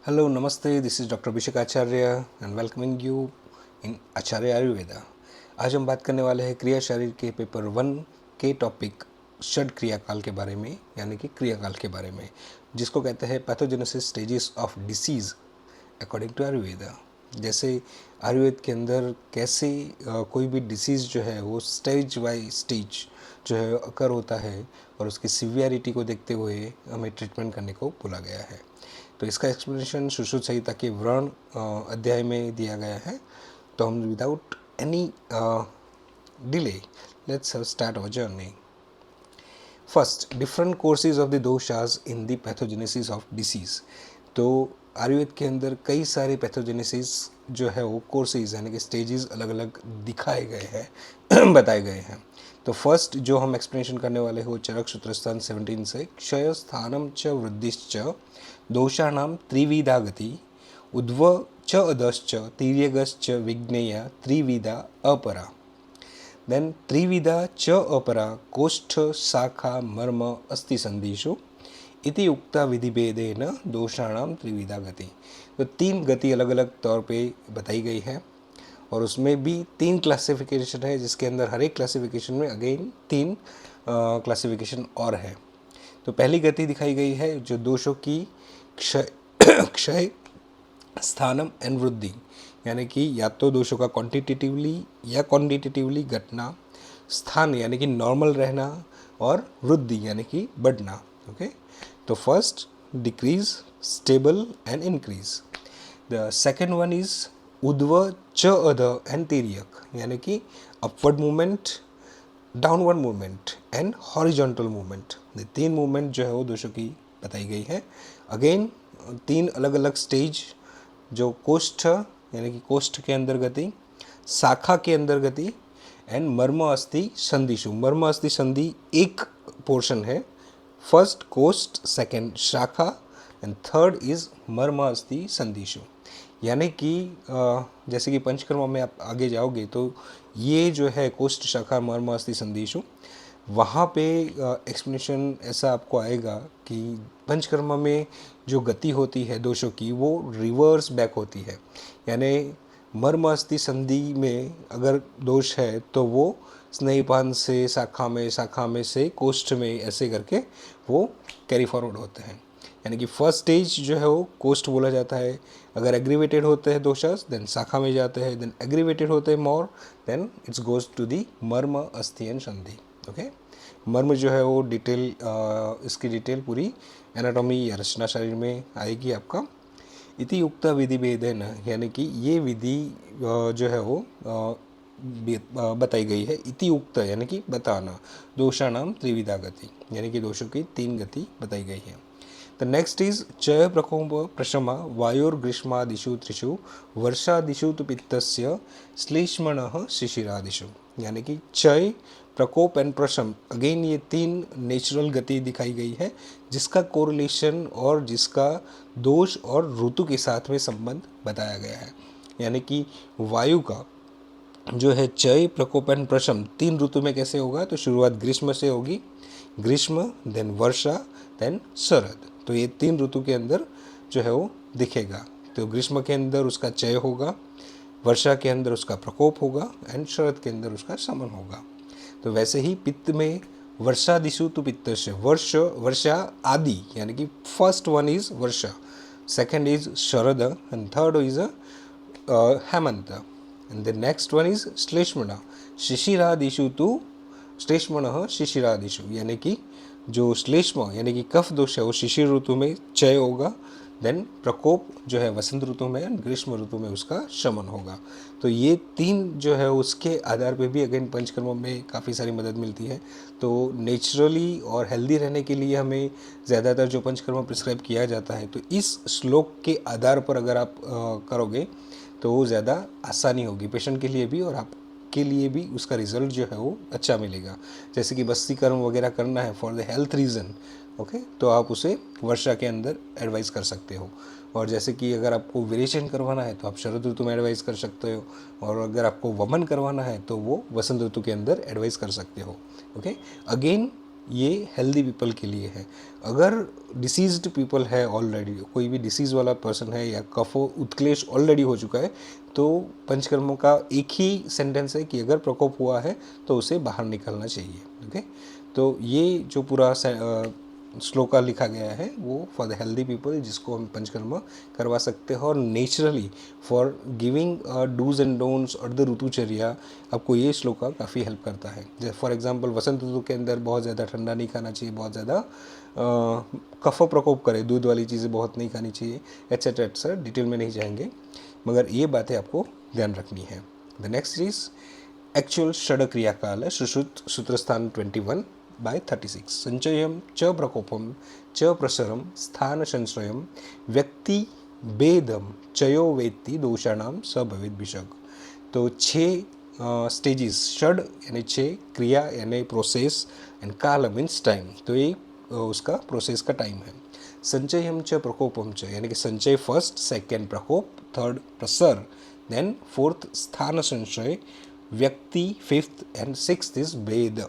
Hello, Namaste. This is Dr. Abhishek Acharya and welcoming you in आचार्य आयुर्वेदा। आज हम बात करने वाले हैं क्रिया शरीर के पेपर 1 के टॉपिक षड क्रियाकाल के बारे में, यानी कि क्रियाकाल के बारे में, जिसको कहते हैं pathogenesis stages of disease according to Ayurveda. जैसे आयुर्वेद के अंदर कैसे कोई भी डिसीज़ जो है वो स्टेज बाय स्टेज जो है अकर होता है और उसकी सिवियरिटी को देखते हुए हमें ट्रीटमेंट करने को बोला गया है। तो इसका एक्सप्लेनेशन सुश्रुत संहिता के व्रण अध्याय में दिया गया है। तो हम without any delay let's start our journey. First, different courses of the doshas in the pathogenesis of disease. तो आयुर्वेद के अंदर कई सारे पैथोजेनेसिस जो है वो कोर्सेज यानी कि स्टेजेस अलग अलग दिखाए गए हैं बताए गए हैं। तो फर्स्ट जो हम एक्सप्लेनेशन करने वाले हैं वो चरक सूत्रस्थान 17 से क्षय स्थानम च वृद्धिश्च दोषाणाम त्रिविधा गति उद्व च अधश्च तिर्यगश्च विज्ञेया त्रिविधा अपरा। देन त्रिविधा च अपरा कोष्ठ शाखा मर्म अस्ति संधिषु इति उक्ता विधिभेदेन दोषाणाम त्रिविधा गति। तो 3 गति अलग अलग तौर पे बताई गई है और उसमें भी 3 क्लासिफिकेशन है, जिसके अंदर हर एक क्लासिफिकेशन में अगेन 3 क्लासिफिकेशन और है। तो पहली गति दिखाई गई है जो दोषों की क्षय क्षय स्थानम एंड वृद्धि, यानी कि या तो दोषों का क्वांटिटेटिवली या क्वांटिटेटिवली घटना, स्थान यानी कि नॉर्मल रहना और वृद्धि यानी कि बढ़ना। ओके, तो first decrease, stable and increase. The second one is उद्व च अध एंड तिर्यक, यानी कि upward movement, downward movement and horizontal movement. ये 3 मूवमेंट जो है वो दोषों की बताई गई है। अगेन 3 अलग अलग स्टेज, जो कोष्ठ यानी कि कोष्ठ के अंदर गति, शाखा के अंदर गति एंड मर्म अस्थि संधिषु। मर्म अस्थि संधि एक पोर्शन है, फर्स्ट कोष्ठ, सेकेंड शाखा एंड थर्ड इज मर्म अस्थि संधिषु। यानी कि जैसे कि पंचकर्मा में आप आगे जाओगे तो ये जो है कोष्ठ शाखा मर्म अस्थि संधिषु, वहाँ पे एक्सप्लेनेशन ऐसा आपको आएगा कि पंचकर्मा में जो गति होती है दोषों की वो रिवर्स बैक होती है। यानी मर्म अस्थि संधि में अगर दोष है तो वो स्नेहपान से शाखा में, शाखा में से कोष्ठ में, ऐसे करके वो कैरी फॉरवर्ड होते हैं। यानी कि फर्स्ट स्टेज जो है वो कोष्ठ बोला जाता है। अगर एग्रीवेटेड होते हैं दोषास देन शाखा में जाते हैं, देन एग्रीवेटेड होते हैं more, then it's goes to the मर्म अस्थि एंड संधि। ओके, मर्म जो है वो डिटेल इसकी डिटेल पूरी एनाटॉमी या रचना शरीर में आएगी आपका। इति उक्ता विधि भेदेन, यानी कि ये विधि जो है वो बताई गई है। इति उक्त यानी कि बताना, दोषाणाम त्रिविधा गति, यानी कि दोषों की 3 गति बताई गई है। द नेक्स्ट इज चय प्रकोप प्रशमा वायुर्ग्रीष्मादिषु त्रिषु वर्षादिषु तु पित्तस्य श्लेष्मणः शिशिरादिषु। यानी कि चय, प्रकोप एंड प्रशम, अगेन ये 3 नेचुरल गति दिखाई गई है जिसका कोरिलेशन और जिसका दोष और ऋतु के साथ में संबंध बताया गया है। यानी कि वायु का जो है चय, प्रकोप एंड प्रशम 3 ऋतु में कैसे होगा, तो शुरुआत ग्रीष्म से होगी, ग्रीष्म देन वर्षा देन शरद। तो ये 3 ऋतु के अंदर जो है वो दिखेगा। तो ग्रीष्म के अंदर उसका चय होगा, वर्षा के अंदर उसका प्रकोप होगा एंड शरद के अंदर उसका शमन होगा। तो वैसे ही पित्त में वर्षादिषु तु पित्तस्य, वर्षा आदि, यानी कि फर्स्ट वन इज वर्षा, सेकेंड इज शरद एंड थर्ड इज हेमंत and the next one is श्लेष्मण। शिशिरादिषु तु श्लेष्मणः शिशिरादिषु, यानी कि जो श्लेष्म यानी कि कफ दोष है वो शिशिर ऋतु में चय होगा, देन प्रकोप जो है वसंत ऋतु में एंड ग्रीष्म ऋतु में उसका शमन होगा। तो ये 3 जो है उसके आधार पे भी अगेन पंचकर्म में काफ़ी सारी मदद मिलती है। तो नेचुरली और हेल्दी रहने के लिए हमें ज़्यादातर जो पंचकर्म प्रिस्क्राइब किया जाता है, तो इस श्लोक के आधार पर अगर आप करोगे तो वो ज़्यादा आसानी होगी पेशेंट के लिए भी और आप के लिए भी उसका रिजल्ट जो है वो अच्छा मिलेगा। जैसे कि बस्तीकरण वगैरह करना है for the health reason, okay, तो आप उसे वर्षा के अंदर एडवाइस कर सकते हो। और जैसे कि अगर आपको विरेचन करवाना है तो आप शरद ऋतु में एडवाइस कर सकते हो, और अगर आपको वमन करवाना है तो वो वसंत ऋतु के अंदर एडवाइस कर सकते हो। ओके, अगेन ये हेल्दी पीपल के लिए है। अगर डिसीज्ड पीपल है ऑलरेडी, कोई भी डिसीज़ वाला पर्सन है या कफो उत्क्लेश ऑलरेडी हो चुका है, तो पंचकर्मों का एक ही सेंटेंस है कि अगर प्रकोप हुआ है तो उसे बाहर निकलना चाहिए। ओके, तो ये जो पूरा श्लोका लिखा गया है वो फॉर द हेल्दी पीपल, जिसको हम पंचकर्म करवा सकते हैं। और naturally for giving dos and don'ts और द ऋतुचर्या आपको ये श्लोका काफ़ी हेल्प करता है। जैसे फॉर एग्जांपल वसंत ऋतु के अंदर बहुत ज़्यादा ठंडा नहीं खाना चाहिए, बहुत ज़्यादा कफ प्रकोप करे, दूध वाली चीज़ें बहुत नहीं खानी चाहिए, एट्सेट्रा एट्सेट्रा, डिटेल में नहीं जाएंगे, मगर ये बातें आपको ध्यान रखनी है। The next is actual षड kriya काल है, सुश्रुत सूत्रस्थान 21/36। संचयम च प्रकोपम च प्रसरम स्थान संश्रयम व्यक्ति भेदम चयो वेत्ति दोषाणाम स भवेद विषग। तो 6 स्टेजेस, षड यानी 6, क्रिया यानी प्रोसेस, एंड काल मीन्स टाइम, तो ये उसका प्रोसेस का टाइम है। संचयम च प्रकोपम च यानी कि संचय फर्स्ट, सेकेंड प्रकोप, थर्ड प्रसर, देन फोर्थ स्थान संशय, व्यक्ति फिफ्थ, एंड सिक्स्थ इज भेद।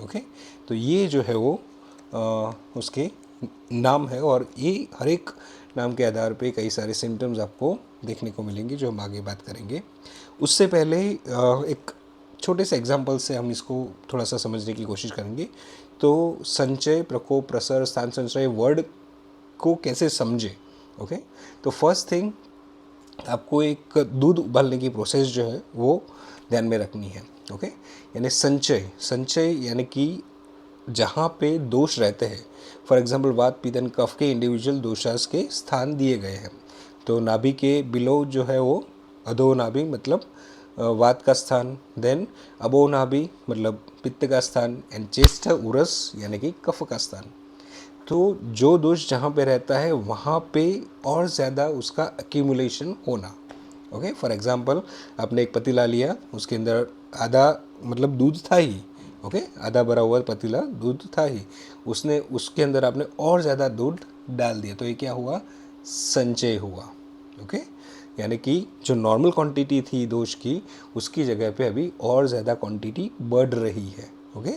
ओके, तो ये जो है वो उसके नाम है, और ये हर एक नाम के आधार पे कई सारे सिम्टम्स आपको देखने को मिलेंगे जो हम आगे बात करेंगे। उससे पहले एक छोटे से एग्जाम्पल से हम इसको थोड़ा सा समझने की कोशिश करेंगे। तो संचय, प्रकोप, प्रसर, स्थान संशय वर्ड को कैसे समझे। ओके, तो फर्स्ट थिंग आपको एक दूध उबालने की प्रोसेस जो है वो ध्यान में रखनी है। ओके, यानी संचय, संचय यानी कि जहाँ पे दोष रहते हैं, फॉर एग्जांपल वात पित्त कफ के इंडिविजुअल दोषास के स्थान दिए गए हैं। तो नाभि के बिलो जो है वो अधो नाभि मतलब वात का स्थान, देन अबो नाभि मतलब पित्त का स्थान, एंड चेस्ट उरस यानी कि कफ का स्थान। तो जो दोष जहाँ पे रहता है वहाँ पे और ज़्यादा उसका एक्यूमुलेशन होना। ओके, फॉर एग्जांपल आपने एक पतीला लिया, उसके अंदर आधा मतलब दूध था ही, ओके, आधा भरा हुआ पतीला दूध था ही, उसने उसके अंदर आपने और ज़्यादा दूध डाल दिया, तो ये क्या हुआ, संचय हुआ। ओके, यानी कि जो नॉर्मल क्वांटिटी थी दोष की, उसकी जगह पे अभी और ज़्यादा क्वांटिटी बढ़ रही है। ओके,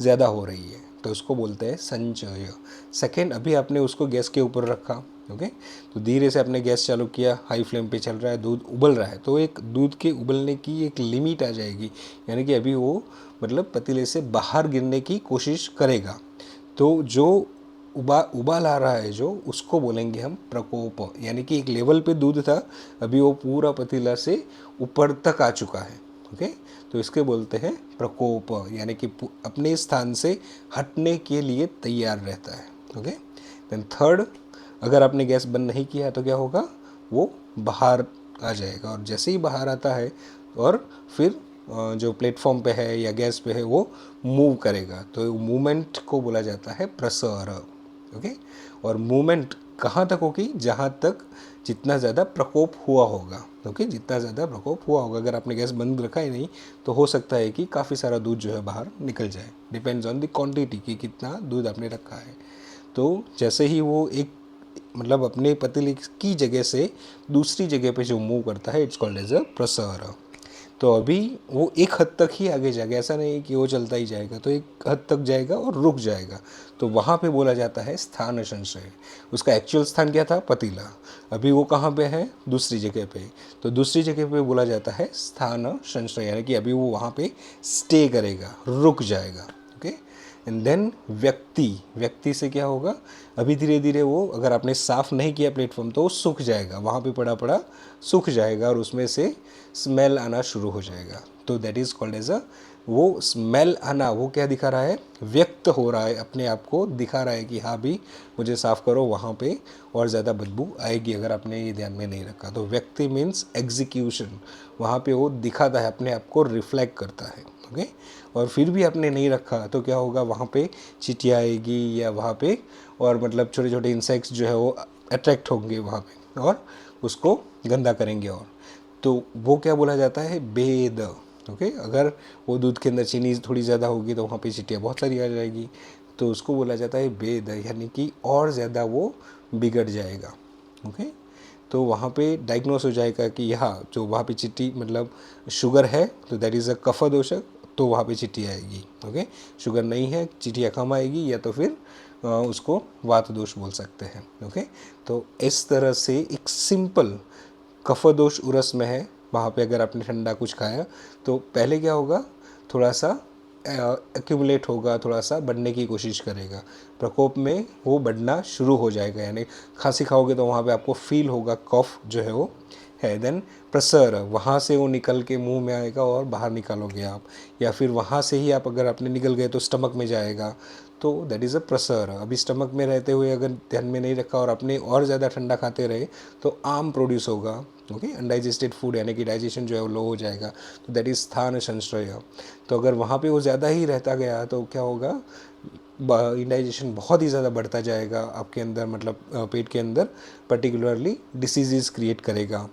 ज़्यादा हो रही है, तो उसको बोलते हैं संचय। सेकेंड, अभी आपने उसको गैस के ऊपर रखा, ओके, तो धीरे से आपने गैस चालू किया, हाई फ्लेम पे चल रहा है, दूध उबल रहा है, तो एक दूध के उबलने की एक लिमिट आ जाएगी, यानी कि अभी वो मतलब पतीले से बाहर गिरने की कोशिश करेगा। तो जो उबाल आ रहा है जो, उसको बोलेंगे हम प्रकोप, यानी कि एक लेवल पे दूध था, अभी वो पूरा पतीला से ऊपर तक आ चुका है। ओके, तो इसके बोलते हैं प्रकोप, यानी कि अपने स्थान से हटने के लिए तैयार रहता है। ओके, देन थर्ड, अगर आपने गैस बंद नहीं किया तो क्या होगा, वो बाहर आ जाएगा, और जैसे ही बाहर आता है और फिर जो प्लेटफॉर्म पे है या गैस पे है वो मूव करेगा, तो मूवमेंट को बोला जाता है प्रसर। ओके, और मूवमेंट कहाँ तक होगी, जहाँ तक जितना ज़्यादा प्रकोप हुआ होगा। ओके, जितना ज़्यादा प्रकोप हुआ होगा, अगर आपने गैस बंद रखा ही नहीं तो हो सकता है कि काफ़ी सारा दूध जो है बाहर निकल जाए, डिपेंड्स ऑन द क्वांटिटी कि कितना दूध आपने रखा है। तो जैसे ही वो एक मतलब अपने पतीले की जगह से दूसरी जगह पे जो मूव करता है, इट्स कॉल्ड एज अ प्रसर। तो अभी वो एक हद तक ही आगे जाएगा, ऐसा नहीं कि वो चलता ही जाएगा, तो एक हद तक जाएगा और रुक जाएगा, तो वहाँ पे बोला जाता है स्थान संशय। उसका एक्चुअल स्थान क्या था, पतीला, अभी वो कहाँ पे है, दूसरी जगह पे, तो दूसरी जगह पे बोला जाता है स्थान संशय, यानी कि अभी वो वहाँ पे स्टे करेगा, रुक जाएगा। ओके, एंड देन व्यक्ति, व्यक्ति से क्या होगा, अभी धीरे धीरे वो, अगर आपने साफ़ नहीं किया प्लेटफॉर्म तो वो सूख जाएगा, वहाँ पे पड़ा पड़ा सूख जाएगा और उसमें से स्मेल आना शुरू हो जाएगा, तो that is called as a, वो स्मेल आना वो क्या दिखा रहा है, व्यक्त हो रहा है, अपने आप को दिखा रहा है कि हाँ भी मुझे साफ़ करो, वहाँ पे और ज़्यादा बदबू आएगी अगर आपने ये ध्यान में नहीं रखा। तो व्यक्ति मीन्स एग्जीक्यूशन, वहाँ पे वो दिखाता है, अपने आप को रिफ्लेक्ट करता है। ओके, और फिर भी आपने नहीं रखा तो क्या होगा, वहाँ पे चींटियाँ आएगी या वहाँ पे और मतलब छोटे छोटे इंसेक्ट्स जो है वो अट्रैक्ट होंगे वहाँ पे और उसको गंदा करेंगे, और तो वो क्या बोला जाता है, भेद। ओके, अगर वो दूध के अंदर चीनी थोड़ी ज़्यादा होगी तो वहाँ पे चींटियाँ बहुत सारी आ जाएगी, तो उसको बोला जाता है भेद, यानी कि और ज़्यादा वो बिगड़ जाएगा। ओके, तो वहाँ पे डायग्नोस हो जाएगा कि यहाँ जो वहाँ पे चिट्टी मतलब शुगर है, तो दैट इज़ अ कफ दोष, तो वहाँ पे चींटी आएगी। ओके, शुगर नहीं है, चींटियाँ कम आएगी, या तो फिर उसको वात दोष बोल सकते हैं। ओके, तो इस तरह से एक सिंपल कफ दोष उरस में है, वहाँ पे अगर आपने ठंडा कुछ खाया तो पहले क्या होगा, थोड़ा सा एक्यूमुलेट होगा, थोड़ा सा बढ़ने की कोशिश करेगा, प्रकोप में वो बढ़ना शुरू हो जाएगा। यानी खांसी खाओगे तो वहाँ पे आपको फील होगा कफ जो है वो है, देन प्रसर, वहाँ से वो निकल के मुंह में आएगा और बाहर निकालोगे आप, या फिर वहाँ से ही आप अगर आपने निकल गए तो स्टमक में जाएगा, तो दैट इज़ अ प्रसर। अभी स्टमक में रहते हुए अगर ध्यान में नहीं रखा और आपने और ज़्यादा ठंडा खाते रहे तो आम प्रोड्यूस होगा। ओके, अनडाइजेस्टेड फूड, यानी कि डाइजेशन जो है वो लो हो जाएगा, तो दैट इज़ स्थान संशय। तो अगर वहाँ पे वो ज़्यादा ही रहता गया तो क्या होगा, इंडाइजेशन बहुत ही ज़्यादा बढ़ता जाएगा आपके अंदर, मतलब पेट के अंदर, पर्टिकुलरली डिसीज़ क्रिएट करेगा,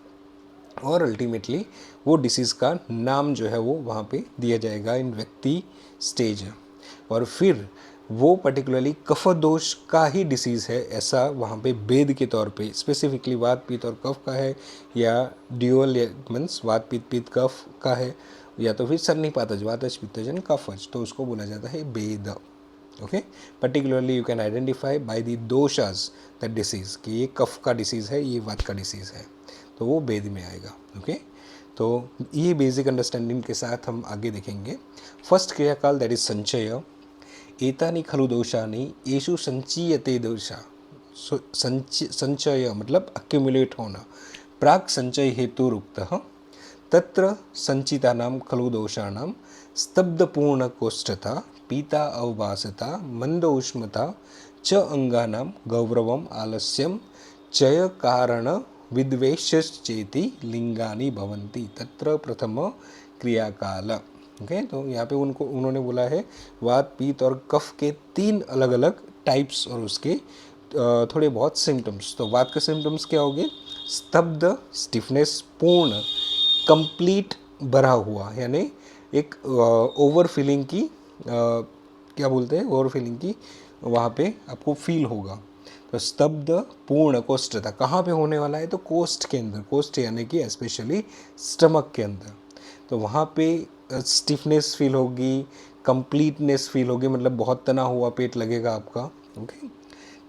और अल्टीमेटली वो डिसीज़ का नाम जो है वो वहाँ पे दिया जाएगा इन व्यक्ति स्टेज। और फिर वो पर्टिकुलरली कफ दोष का ही डिसीज़ है ऐसा वहाँ पे भेद के तौर पे स्पेसिफिकली वात पित्त और कफ का है, या ड्यूअल मीन्स वात पित्त पित्त कफ का है, या तो फिर सन्निपातज वातज पित्तजन कफज, तो उसको बोला जाता है भेद। Okay, particularly you can identify by the doshas that disease, कि ये कफ का डिसीज़ है, ये वात का डिसीज़ है, तो वो भेद में आएगा। ओके, तो ये बेसिक अंडरस्टैंडिंग के साथ हम आगे देखेंगे। फर्स्ट क्रियाकाल दैट इज संचय। एतानि खलु दोषानि येषु संचीयते दोषा। संचय मतलब अक्यूमुलेट होना। प्राक् संचय हेतु रुक्तः तत्र संचितानां खलु दोषाणां स्तब्धपूर्णकोष्ठता, पीता अवभासता, मंद उष्मता च अंगानां गौरवम आलस्यम चय कारण विद्वेषश्चेति लिंगानि भवन्ति, तत्र प्रथम क्रियाकाल। ओके, तो यहाँ पे उन्होंने बोला है वात पित्त और कफ के 3 अलग अलग टाइप्स और उसके थोड़े बहुत सिम्टम्स। तो वात के सिम्टम्स क्या होंगे, स्तब्ध, स्टिफनेस, पूर्ण, कंप्लीट भरा हुआ, यानी एक ओवर फीलिंग की क्या बोलते हैं, ओवर फीलिंग की वहाँ पे आपको फील होगा। तो स्तब्ध, पूर्ण, कोष्ठता कहाँ पे होने वाला है, तो कोष्ठ के अंदर, कोष्ठ यानी कि स्पेशली स्टमक के अंदर, तो वहाँ पे स्टिफनेस फील होगी, कंप्लीटनेस फील होगी, मतलब बहुत तना हुआ पेट लगेगा आपका। ओके,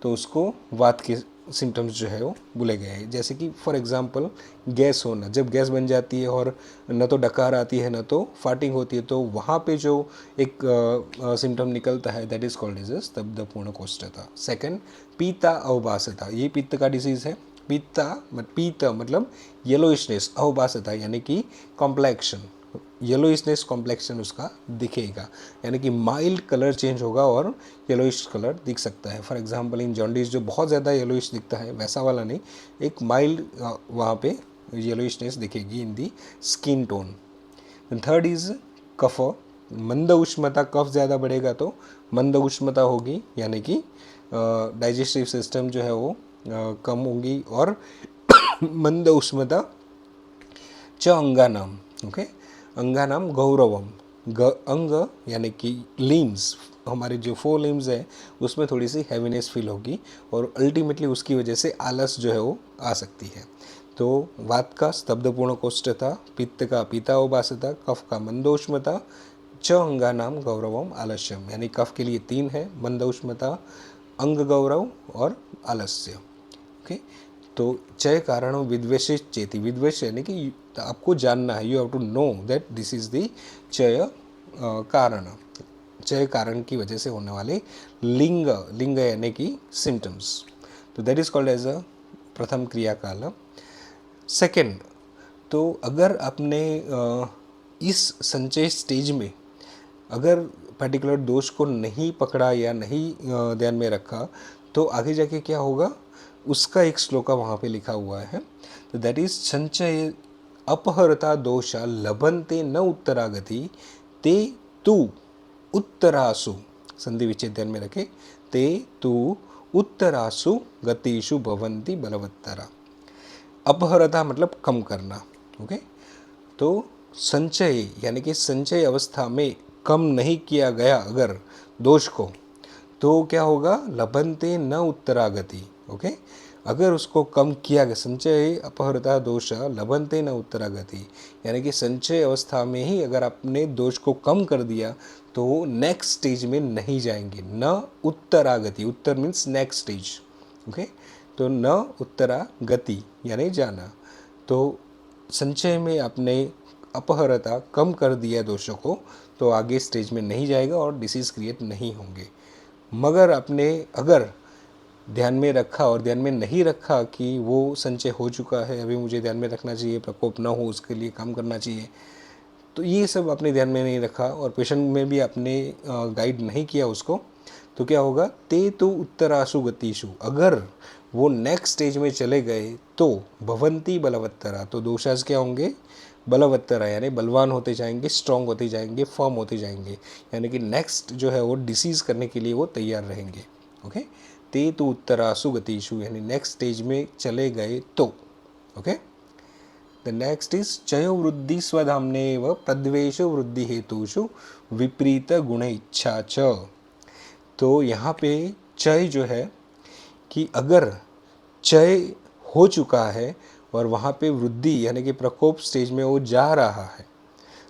तो उसको वात के सिम्टम्स जो है वो बोले गए हैं। जैसे कि फॉर एग्जांपल गैस होना, जब गैस बन जाती है और न तो डकार आती है न तो फाटिंग होती है, तो वहाँ पे जो एक सिम्टम निकलता है दैट इज कॉल्ड एज स्तब्ध पूर्ण कोष्ठता। सेकंड, पीता अवभासता, ये पित्त का डिसीज़ है। पीत मतलब येलोइशनेस, अवभासता यानी कि कॉम्प्लेक्शन, येलोइशनेस कॉम्प्लेक्शन उसका दिखेगा, यानी कि माइल्ड कलर चेंज होगा और येलोइश कलर दिख सकता है। फॉर एग्जांपल इन जॉन्डिस जो बहुत ज़्यादा येलोइश दिखता है वैसा वाला नहीं, एक माइल्ड वहाँ पे येलोइशनेस दिखेगी इन दी स्किन टोन। थर्ड इज कफ, मंद उष्मता, कफ ज़्यादा बढ़ेगा तो मंद उष्मता होगी, यानी कि डाइजेस्टिव सिस्टम जो है वो कम होगी, और मंद उष्मता च अंगानाम। ओके, अंगानाम गौरवम, अंग यानी कि लिम्स, हमारे जो 4 लिम्स है उसमें थोड़ी सी हैवीनेस फील होगी, और अल्टीमेटली उसकी वजह से आलस जो है वो आ सकती है। तो वात का स्तब्धपूर्ण कोष्ठता, पित्त का पीतावभासता, कफ का मंदोष्मता, च अंगानाम गौरवम आलस्यम, यानी कफ के लिए 3 है, मंदोष्मता, अंग गौरव और आलस्य। ओके, तो चय कारण विद्वेषित चेति, विद्वेष यानी कि आपको जानना है, you have to know that this is the चय कारण, चय कारण की वजह से होने वाले लिंग, लिंग यानी कि सिम्टम्स, तो that is called as a प्रथम क्रियाकाल। सेकेंड, तो अगर आपने इस संचय स्टेज में अगर पर्टिकुलर दोष को नहीं पकड़ा या नहीं ध्यान में रखा, तो आगे जाके क्या होगा, उसका एक श्लोका वहाँ पे लिखा हुआ है। तो दैट इज संचय अपहरता दोषा लभन्ते न उत्तरागति, ते तु उत्तरासु, संधि विच्छेद ध्यान में रखे, ते तु उत्तरासु गतिषु भवन्ति बलवत्तरा। अपहरता मतलब कम करना। ओके, तो संचय यानी कि संचय अवस्था में कम नहीं किया गया अगर दोष को, तो क्या होगा, लभन्ते न उत्तरागति। ओके, अगर उसको कम किया गया, संचय अपहृता दोष लभन्ते न उत्तरागति, यानी कि संचय अवस्था में ही अगर आपने दोष को कम कर दिया तो नेक्स्ट स्टेज में नहीं जाएंगे। न उत्तरागति, उत्तर मीन्स नेक्स्ट स्टेज, ओके। तो न उत्तरागति यानी जाना। तो संचय में आपने अपहरता कम कर दिया दोषों को तो आगे स्टेज में नहीं जाएगा और डिसीज़ क्रिएट नहीं होंगे। मगर आपने अगर ध्यान में रखा और ध्यान में नहीं रखा कि वो संचय हो चुका है, अभी मुझे ध्यान में रखना चाहिए, प्रकोप ना हो उसके लिए काम करना चाहिए, तो ये सब आपने ध्यान में नहीं रखा और पेशेंट में भी आपने गाइड नहीं किया उसको, तो क्या होगा, ते तो उत्तरासु गतिषु, अगर वो नेक्स्ट स्टेज में चले गए तो भवंती बलवत्तरा, तो दोषास क्या होंगे, बलवत्तरा यानी बलवान होते जाएंगे, स्ट्रांग होते जाएंगे, फर्म होते जाएंगे, यानी कि नेक्स्ट जो है वो डिसीज़ करने के लिए वो तैयार रहेंगे, ओके। ते तो उत्तरासु गतिषु यानी नेक्स्ट स्टेज में चले गए तो, ओके। द नेक्स्ट इज चयो वृद्धि स्वधाम्नेव प्रद्वेष वृद्धि हेतुषु विपरीत गुण इच्छा च। तो यहाँ पे चय जो है कि अगर चय हो चुका है और वहाँ पे वृद्धि यानी कि प्रकोप स्टेज में वो जा रहा है,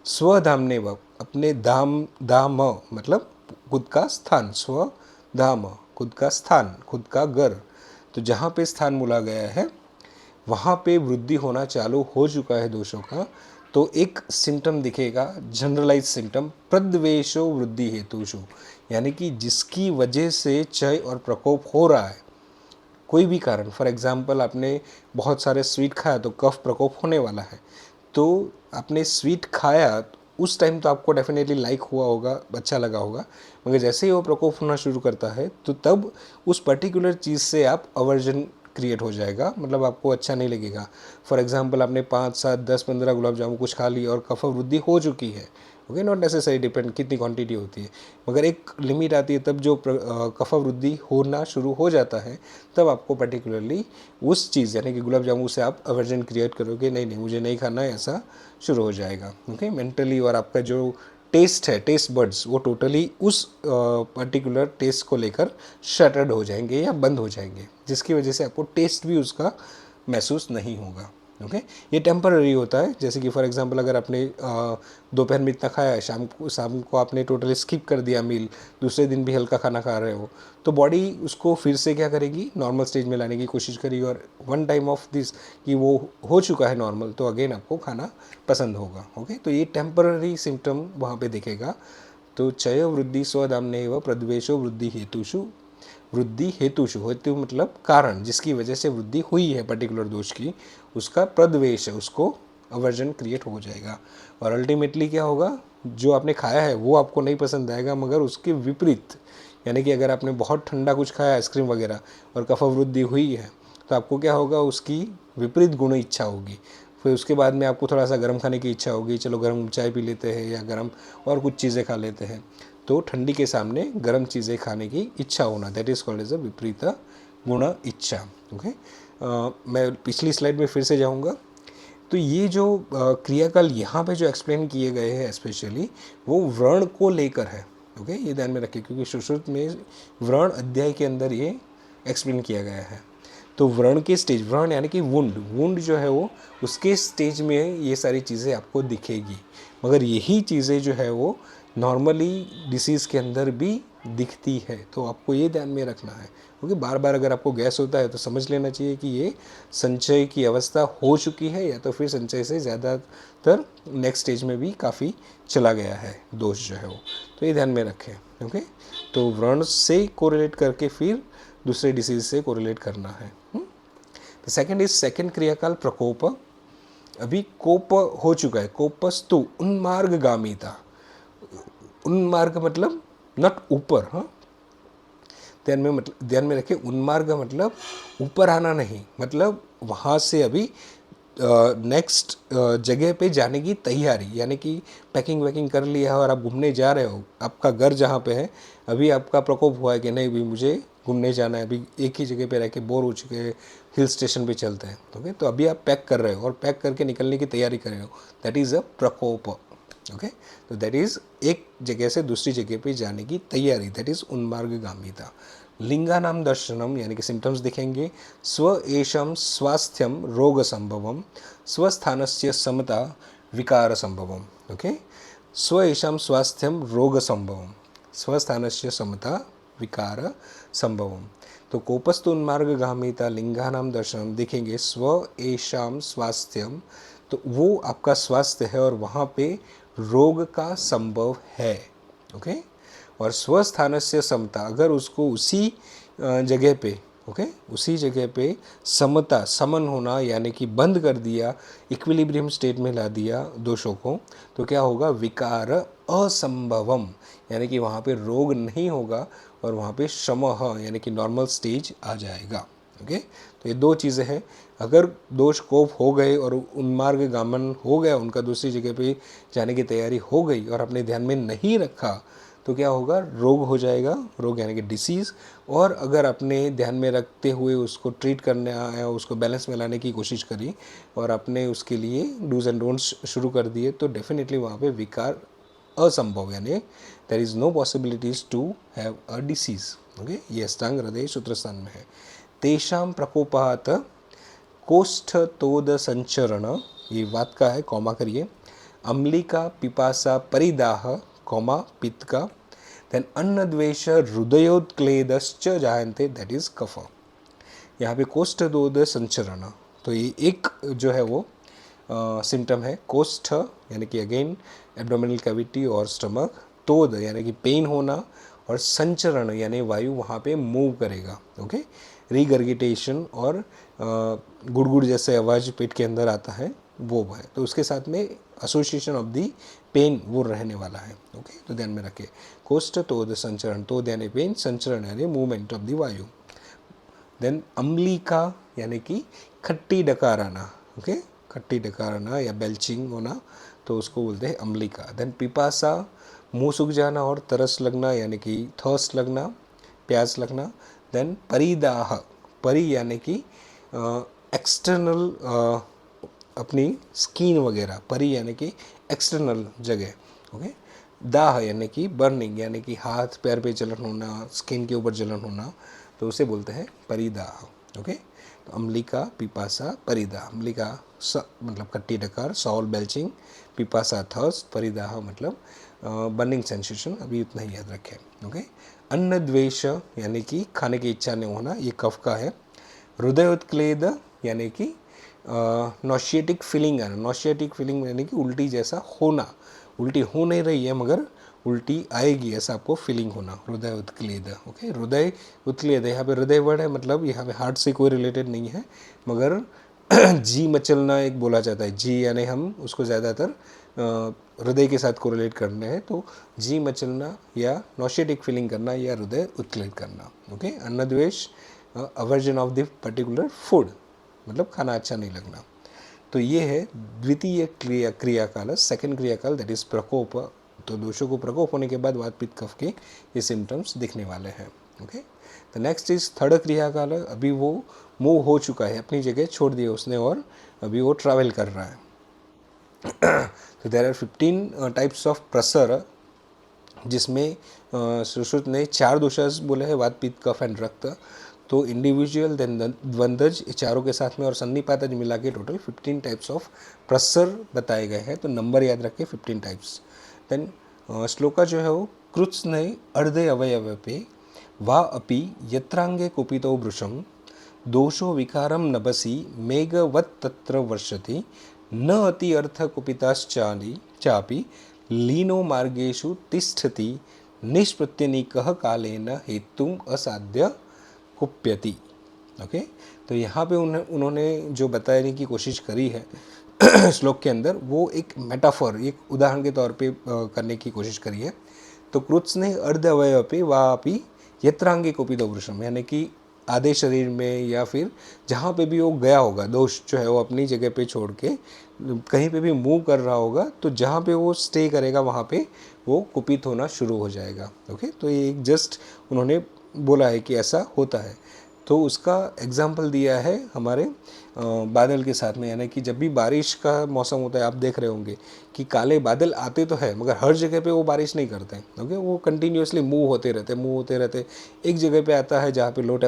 स्वधाम्नेव अपने धाम, धाम मतलब खुद का स्थान, स्वधाम खुद का स्थान, खुद का घर, तो जहाँ पे स्थान बोला गया है वहाँ पे वृद्धि होना चालू हो चुका है दोषों का, तो एक सिम्टम दिखेगा, जनरलाइज सिम्टम, प्रद्वेषो वृद्धि हेतुषु, यानी कि जिसकी वजह से चय और प्रकोप हो रहा है, कोई भी कारण, फॉर एग्जांपल आपने बहुत सारे स्वीट खाया तो कफ प्रकोप होने वाला है, तो आपने स्वीट खाया उस टाइम तो आपको डेफिनेटली लाइक हुआ होगा, अच्छा लगा होगा, मगर जैसे ही वो प्रकोप होना शुरू करता है तो तब उस पर्टिकुलर चीज़ से आप अवर्जन क्रिएट हो जाएगा, मतलब आपको अच्छा नहीं लगेगा। फॉर एग्जांपल आपने 5, 7, 10, 15 गुलाब जामुन कुछ खा ली और कफ वृद्धि हो चुकी है, ओके, नॉट नेसेसरी, डिपेंड कितनी क्वांटिटी होती है, मगर एक लिमिट आती है तब जो कफ वृद्धि होना शुरू हो जाता है, तब आपको पर्टिकुलरली उस चीज़ यानी कि गुलाब जामुन से आप अवर्जन क्रिएट करोगे, नहीं नहीं मुझे नहीं खाना है, ऐसा शुरू हो जाएगा, ओके, मेंटली। और आपका जो टेस्ट है, टेस्ट बड्स, वो टोटली उस पर्टिकुलर टेस्ट को लेकर शटर्ड हो जाएंगे या बंद हो जाएंगे, जिसकी वजह से आपको टेस्ट भी उसका महसूस नहीं होगा, ओके। ये टेम्पररी होता है, जैसे कि फॉर एग्जांपल अगर आपने दोपहर में इतना खाया है, शाम को आपने टोटली स्किप कर दिया मील, दूसरे दिन भी हल्का खाना खा रहे हो, तो बॉडी उसको फिर से क्या करेगी, नॉर्मल स्टेज में लाने की कोशिश करेगी, और वन टाइम ऑफ दिस कि वो हो चुका है नॉर्मल, तो अगेन आपको खाना पसंद होगा, ओके। तो ये टेम्पररी सिम्टम वहाँ पे दिखेगा। तो चय वृद्धि स्वधाम्ने व प्रद्वेषो वृद्धि हेतुषु, वृद्धि हेतुषु, हेतु मतलब कारण, जिसकी वजह से वृद्धि हुई है पर्टिकुलर दोष की, उसका प्रद्वेष है, उसको अवर्जन क्रिएट हो जाएगा, और अल्टीमेटली क्या होगा, जो आपने खाया है वो आपको नहीं पसंद आएगा, मगर उसके विपरीत, यानी कि अगर आपने बहुत ठंडा कुछ खाया आइसक्रीम वगैरह और कफ वृद्धि हुई है, तो आपको क्या होगा, उसकी विपरीत गुण इच्छा होगी, फिर उसके बाद में आपको थोड़ा सा गर्म खाने की इच्छा होगी, चलो गर्म चाय पी लेते हैं या गर्म और कुछ चीज़ें खा लेते हैं, तो ठंडी के सामने गर्म चीज़ें खाने की इच्छा होना, that is called as a विपरीत गुण इच्छा, ओके। मैं पिछली स्लाइड में फिर से जाऊंगा। तो ये जो क्रियाकाल यहाँ पे जो एक्सप्लेन किए गए हैं स्पेशली, वो व्रण को लेकर है, ओके, ये ध्यान में रखिए, क्योंकि सुश्रुत में व्रण अध्याय के अंदर ये एक्सप्लेन किया गया है। तो व्रण के स्टेज, व्रण यानी कि वुंड, वुंड जो है वो उसके स्टेज में ये सारी चीज़ें आपको दिखेगी, मगर यही चीज़ें जो है वो नॉर्मली डिसीज़ के अंदर भी दिखती है, तो आपको ये ध्यान में रखना है, क्योंकि बार बार अगर आपको गैस होता है तो समझ लेना चाहिए कि ये संचय की अवस्था हो चुकी है, या तो फिर संचय से ज़्यादातर नेक्स्ट स्टेज में भी काफ़ी चला गया है दोष जो है वो, तो ये ध्यान में रखें, ओके। तो व्रण से कोरिलेट करके फिर दूसरे डिसीज से कोरिलेट करना है। तो सेकंड इज सेकंड क्रियाकाल प्रकोप। अभी कोप हो चुका है, कोपस्तु उन्मार्गगामिता, उन्मार्ग मतलब नट ऊपर, हाँ, ध्यान में रखिए, उन्मार्ग मतलब ऊपर आना नहीं, मतलब वहाँ से अभी नेक्स्ट जगह पे जाने की तैयारी, यानी कि पैकिंग वैकिंग कर लिया है और आप घूमने जा रहे हो, आपका घर जहाँ पे है, अभी आपका प्रकोप हुआ है कि नहीं भी मुझे घूमने जाना है, अभी एक ही जगह पे रह के बोर हो चुके हैं, हिल स्टेशन पे चलते हैं, ओके। तो अभी आप पैक कर रहे हो और पैक करके निकलने की तैयारी कर रहे हो, दैट इज़ अ प्रकोप, ओके। तो दैट इज़ एक जगह से दूसरी जगह पे जाने की तैयारी, दैट इज़ उन्मार्गगामिता। लिंगानाम दर्शनम यानी कि सिम्टम्स दिखेंगे, स्व एषम स्वास्थ्यम रोग संभवम, स्वस्थानस्य समता विकार संभवम। ओके, स्व एषम स्वास्थ्यम रोग संभवम, स्वस्थानस्य समता विकार संभवम। तो कोपस्तु उन्मार्गगामिता लिंगानाम दर्शनम दिखेंगे, स्व एषाम स्वास्थ्यम, तो वो आपका स्वास्थ्य है और वहाँ पे रोग का संभव है। ओके, और स्वस्थानस्य समता, अगर उसको उसी जगह पे, ओके, उसी जगह पे समता, समन होना यानी कि बंद कर दिया, इक्विलिब्रियम स्टेट में ला दिया दोषों को, तो क्या होगा, विकार असंभवम, यानी कि वहाँ पे रोग नहीं होगा और वहाँ पे शमः यानी कि नॉर्मल स्टेज आ जाएगा। ओके, तो ये दो चीज़ें हैं। अगर दोष कोप हो गए और उन्मार्ग गामन हो गया, उनका दूसरी जगह पे जाने की तैयारी हो गई और आपने ध्यान में नहीं रखा, तो क्या होगा, रोग हो जाएगा, रोग यानी कि डिसीज़। और अगर आपने ध्यान में रखते हुए उसको ट्रीट करने या उसको बैलेंस में लाने की कोशिश करी और आपने उसके लिए डूज एंड डोंट्स शुरू कर दिए, तो डेफिनेटली वहाँ पे विकार असंभव, यानी there is no possibilities to have a disease. Okay, ये अष्टांग हृदय सूत्रस्थान में है। तेषाम प्रकोपात कोष्ठतोद संचरण, ये वात का है, कॉमा करिए, अम्लिका पिपासा परिदाह, कॉमा पित्त का, देन अन्न द्वेष हृदयोत्क्लेदश्च जायन्ते, दैट इज कफ। यहाँ पे कोष्ठतोद संचरण, तो ये एक जो है वो सिम्टम है। कोष्ठ यानी कि अगेन एब्डोमिनल कैविटी और स्टमक, तोद यानी कि पेन होना, और संचरण यानी वायु वहाँ पे मूव करेगा। ओके, रीगर्गिटेशन और गुड़गुड़ जैसे आवाज़ पेट के अंदर आता है वो है, तो उसके साथ में एसोसिएशन ऑफ दी पेन वो रहने वाला है। ओके, तो ध्यान में रखें, कोष्ठ तोद संचरण, तोद यानी पेन, संचरण यानी मूवमेंट ऑफ द वायु। देन अम्लिका यानी कि खट्टी डकार आना। ओके, खट्टी डकार आना या बेल्चिंग होना, तो उसको बोलते हैं अम्लिका। देन पिपासा, मुंह सूख जाना और तरस लगना यानी कि थर्स्ट लगना, प्यास लगना। देन परिदाह, परि यानी कि एक्सटर्नल अपनी स्किन वगैरह, परि यानी कि एक्सटर्नल जगह। ओके, दाह यानी कि बर्निंग, यानी कि हाथ पैर पे जलन होना, स्किन के ऊपर जलन होना, तो उसे बोलते हैं परिदाह। ओके, तो अम्लिका, पिपासा, परिदाह। अम्लिका मतलब खट्टी डकार, सॉल बेल्चिंग, पिपासा थर्स्ट, परिदाह मतलब बर्निंग सेंसेशन, अभी इतना ही याद रखें। ओके, अन्न द्वेष यानी कि खाने की इच्छा नहीं होना, ये कफ का है। हृदय उत्क्लेद यानी कि नॉशिएटिक फीलिंग आना, नॉशिएटिक फीलिंग यानी कि उल्टी जैसा होना, उल्टी हो नहीं रही है मगर उल्टी आएगी ऐसा आपको फीलिंग होना, हृदय उत्क्लेद। ओके, हृदय उत्क्लेद, यहाँ पे हृदय वर्ड है, मतलब यहाँ पे हार्ट से कोई रिलेटेड नहीं है, मगर जी मचलना एक बोला जाता है, जी यानी हम उसको ज़्यादातर हृदय के साथ कोरिलेट करने हैं, तो जी मचलना या नॉशिएटिक फीलिंग करना या हृदय उत्क्लेद करना। ओके, अन्न द्वेष, aversion of the particular food, मतलब खाना अच्छा नहीं लगना। तो ये है द्वितीय क्रियाकाल, सेकंड क्रियाकाल, दैट इज प्रकोप। तो दोषों को प्रकोप होने के बाद वात पित्त कफ के ये सिम्टम्स दिखने वाले हैं। ओके, तो नेक्स्ट इज थर्ड क्रियाकाल, अभी वो मूव हो चुका है, अपनी जगह छोड़ दिया उसने और अभी वो ट्रैवल कर रहा है। तो देयर आर 15 टाइप्स ऑफ प्रसर, जिसमें सुश्रुत ने 4 दोषास बोले हैं, वात पित्त कफ एंड रक्त। तो इंडिविजुअल देन द्वंद्वज, चारों के साथ में और सन्निपातज मिला के टोटल 15 टाइप्स ऑफ प्रसर बताए गए हैं। तो नंबर याद रखें, 15 टाइप्स। देन श्लोका जो है वो कृत्स्ने अर्धे अवयवे वा अपि यत्रांगे कुपितो वृषम दोषो विकारम नभसि मेघवत् तत्र वर्षति न अति अर्थ कुपिताश्चानि चापि लीनो मार्गेषु तिष्ठति निष्प्रत्यनीकः कालेन हेतुम असाध्य कुप्यति। ओके, तो यहाँ पे उन्होंने जो बताने की कोशिश करी है श्लोक के अंदर, वो एक मेटाफर, एक उदाहरण के तौर पे करने की कोशिश करी है। तो कृत्स्ने अर्ध अवयवे वापि यत्रांगे कुपितो वृषम, यानी कि आधे शरीर में या फिर जहाँ पे भी वो गया होगा, दोष जो है वो अपनी जगह पे छोड़ के कहीं पे भी मूव कर रहा होगा, तो जहाँ पे वो स्टे करेगा वहाँ पे वो कुपित होना शुरू हो जाएगा। ओके, तो ये एक जस्ट उन्होंने बोला है कि ऐसा होता है। तो उसका एग्जाम्पल दिया है हमारे बादल के साथ में, यानी कि जब भी बारिश का मौसम होता है आप देख रहे होंगे कि काले बादल आते तो है मगर हर जगह पे वो बारिश नहीं करते हैं, ओके। वो कंटिन्यूसली मूव होते रहते। एक जगह पे आता है जहाँ पे लो